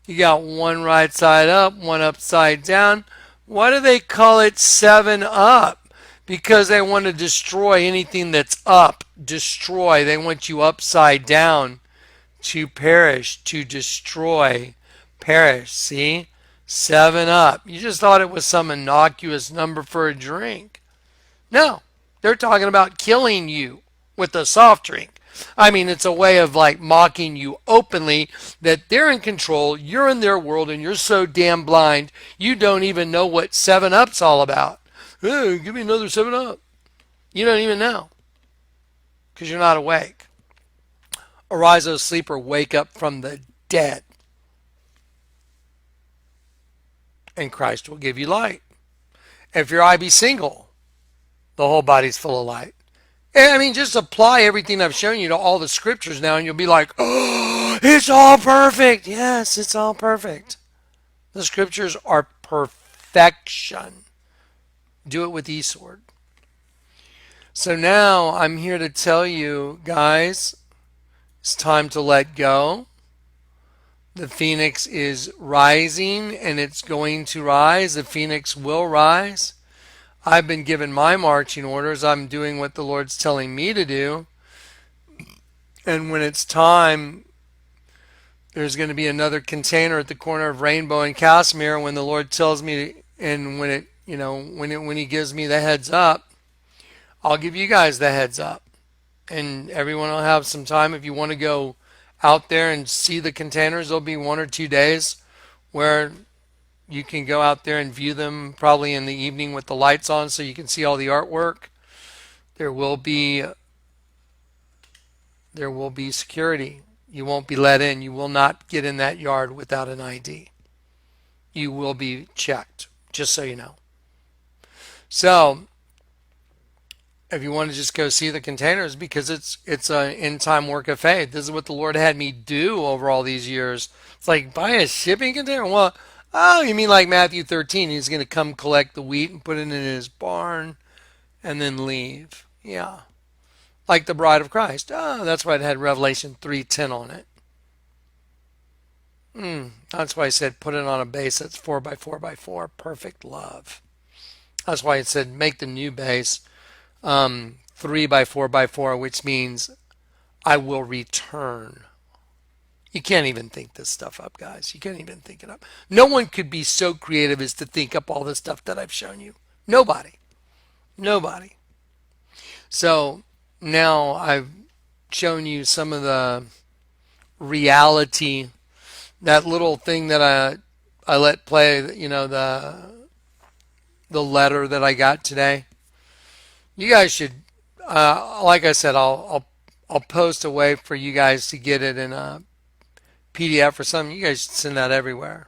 You got one right side up, one upside down. Why do they call it 7 Up? Because they want to destroy anything that's up. Destroy. They want you upside down. To perish, to destroy, perish. See? 7 Up. You just thought it was some innocuous number for a drink. No, they're talking about killing you with a soft drink. I mean, it's a way of like mocking you openly that they're in control, you're in their world, and you're so damn blind, you don't even know what 7 Up's all about. Hey, give me another 7 Up. You don't even know because you're not awake. Arise, O sleeper, wake up from the dead, and Christ will give you light. If your eye be single, the whole body's full of light. I mean, just apply everything I've shown you to all the scriptures now, and you'll be like, oh, it's all perfect. Yes, it's all perfect. The scriptures are perfection. Do it with eSword. So now I'm here to tell you, guys, it's time to let go. The phoenix is rising, and it's going to rise. The phoenix will rise. I've been given my marching orders. I'm doing what the Lord's telling me to do. And when it's time, there's going to be another container at the corner of Rainbow and Casimir when the Lord tells me, and when it, when He gives me the heads up, I'll give you guys the heads up. and everyone will have some time. If you want to go out there and see the containers, there'll be 1 or 2 days where you can go out there and view them, probably in the evening with the lights on, so you can see all the artwork. There will be there will be security. You won't be let in. You will not get in that yard without an ID. You will be checked, just so you know. So if you want to just go see the containers, because it's an end time work of faith. This is what the Lord had me do over all these years. It's like, buy a shipping container. Well, oh, you mean like Matthew 13? He's going to come collect the wheat and put it in his barn and then leave. Yeah, like the bride of Christ. Oh, that's why it had Revelation 3:10 on it. That's why I said put it on a base that's 4 by 4 by 4, perfect love. That's why it said make the new base 3 by 4 by 4, which means I will return. You can't even think this stuff up, guys. You can't even think it up. No one could be so creative as to think up all the stuff that I've shown you. Nobody. Nobody. So now I've shown you some of the reality, that little thing that I let play, the letter that I got today. You guys should, like I said, I'll post a way for you guys to get it in a PDF or something. You guys should send that everywhere.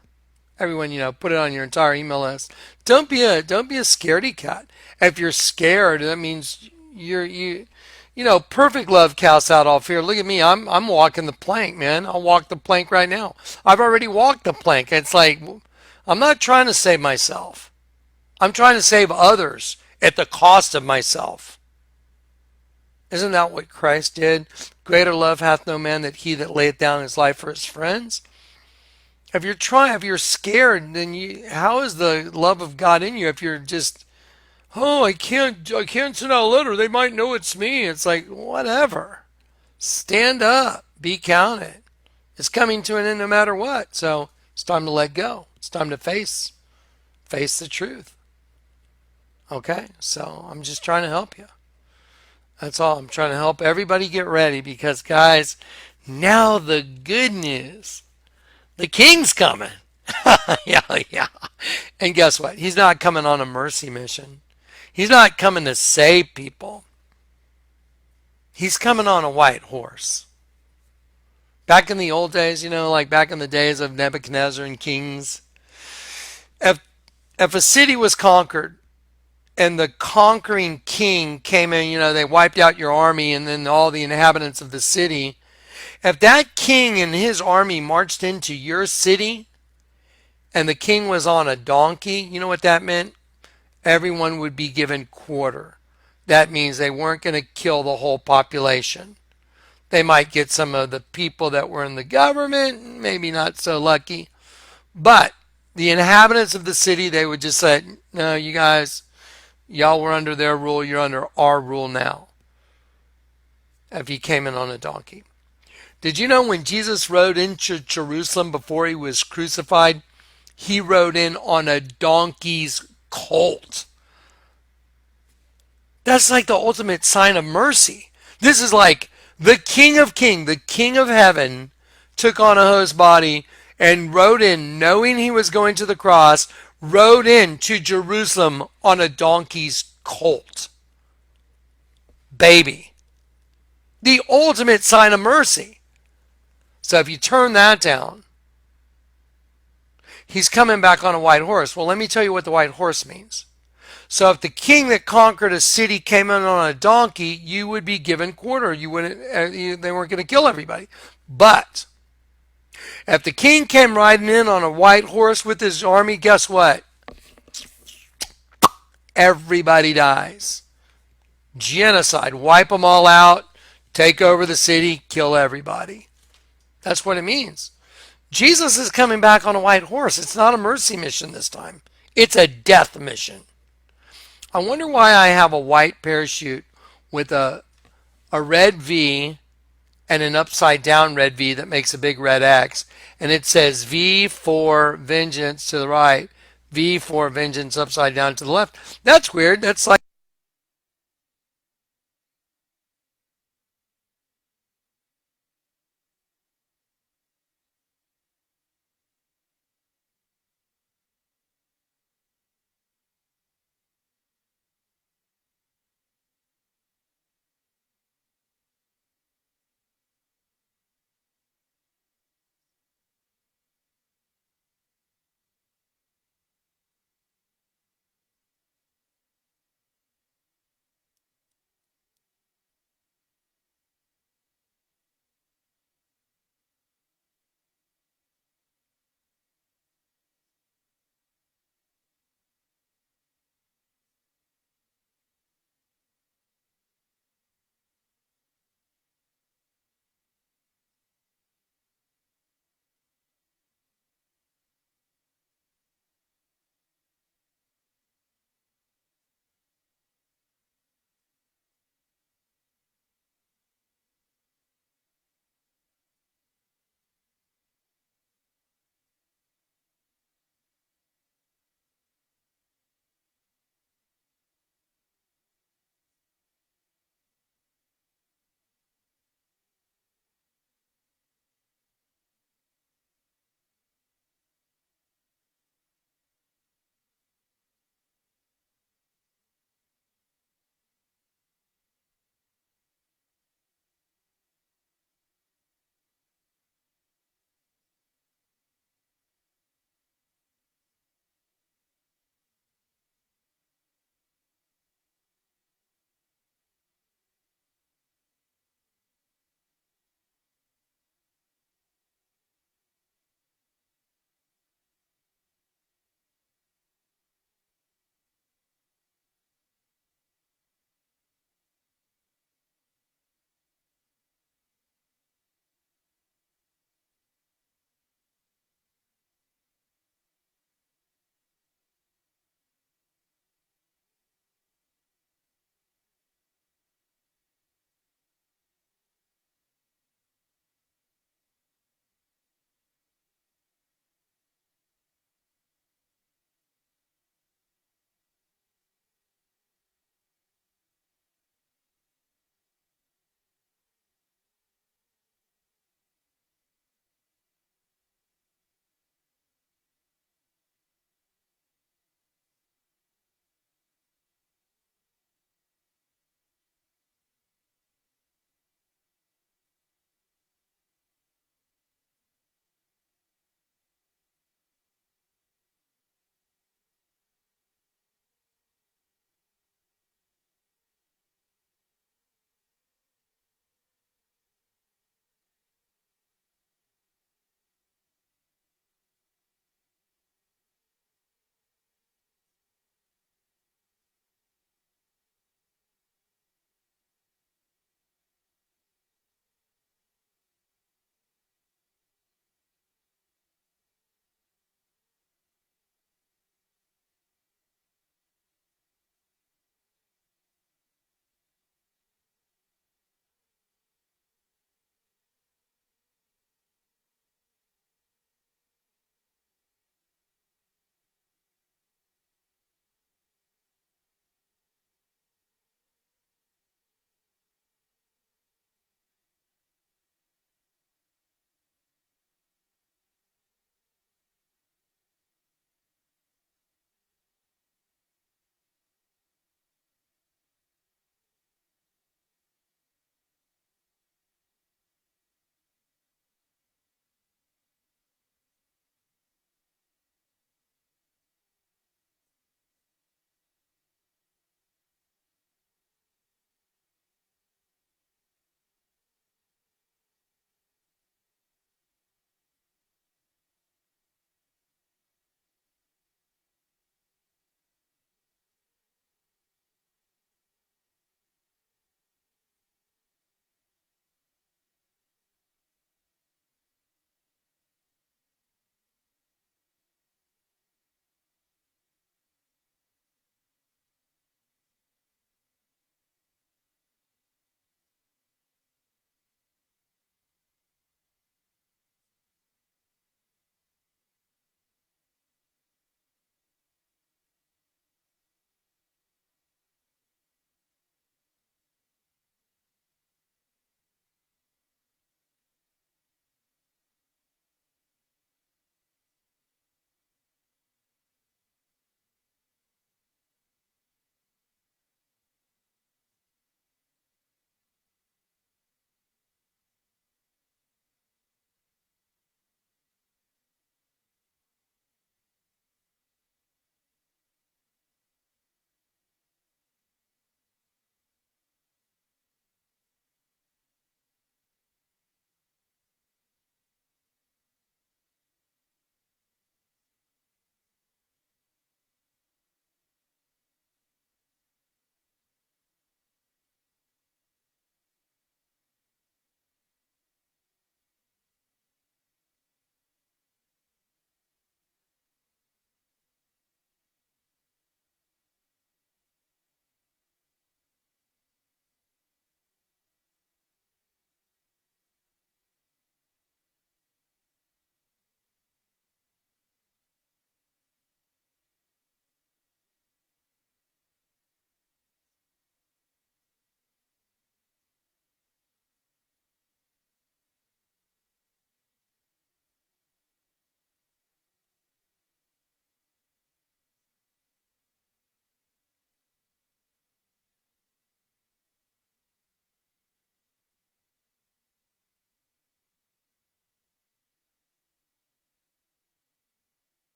Everyone, put it on your entire email list. Don't be a scaredy cat. If you're scared, that means perfect love casts out all fear. Look at me, I'm walking the plank, man. I'll walk the plank right now. I've already walked the plank. It's like I'm not trying to save myself. I'm trying to save others at the cost of myself. Isn't that what Christ did? Greater love hath no man than he that layeth down his life for his friends. If you're scared, then how is the love of God in you? If you're just, oh, I can't send out a letter. They might know it's me. It's like, whatever. Stand up. Be counted. It's coming to an end no matter what. So it's time to let go. It's time to face the truth. Okay? So I'm just trying to help you. That's all. I'm trying to help everybody get ready because, guys, now the good news. The king's coming. Yeah, yeah. And guess what? He's not coming on a mercy mission. He's not coming to save people. He's coming on a white horse. Back in the old days, like back in the days of Nebuchadnezzar and kings, if a city was conquered and the conquering king came in, they wiped out your army and then all the inhabitants of the city. If that king and his army marched into your city and the king was on a donkey, you know what that meant? Everyone would be given quarter. That means they weren't going to kill the whole population. They might get some of the people that were in the government, maybe not so lucky. But the inhabitants of the city, they would just say, no, you guys, y'all were under their rule, you're under our rule now. If he came in on a donkey. Did you know when Jesus rode into Jerusalem before he was crucified, he rode in on a donkey's colt? That's like the ultimate sign of mercy. This is like the King of Kings, the King of Heaven, took on a host body and rode in, knowing he was going to the cross, rode in to Jerusalem on a donkey's colt. Baby. The ultimate sign of mercy. So if you turn that down, he's coming back on a white horse. Well, let me tell you what the white horse means. So if the king that conquered a city came in on a donkey, you would be given quarter. You wouldn't. They weren't going to kill everybody. But if the king came riding in on a white horse with his army, guess what? Everybody dies. Genocide. Wipe them all out. Take over the city. Kill everybody. That's what it means. Jesus is coming back on a white horse. It's not a mercy mission this time. It's a death mission. I wonder why I have a white parachute with a red V and an upside down red V that makes a big red X. And it says V for vengeance to the right, V for vengeance upside down to the left. That's weird. That's like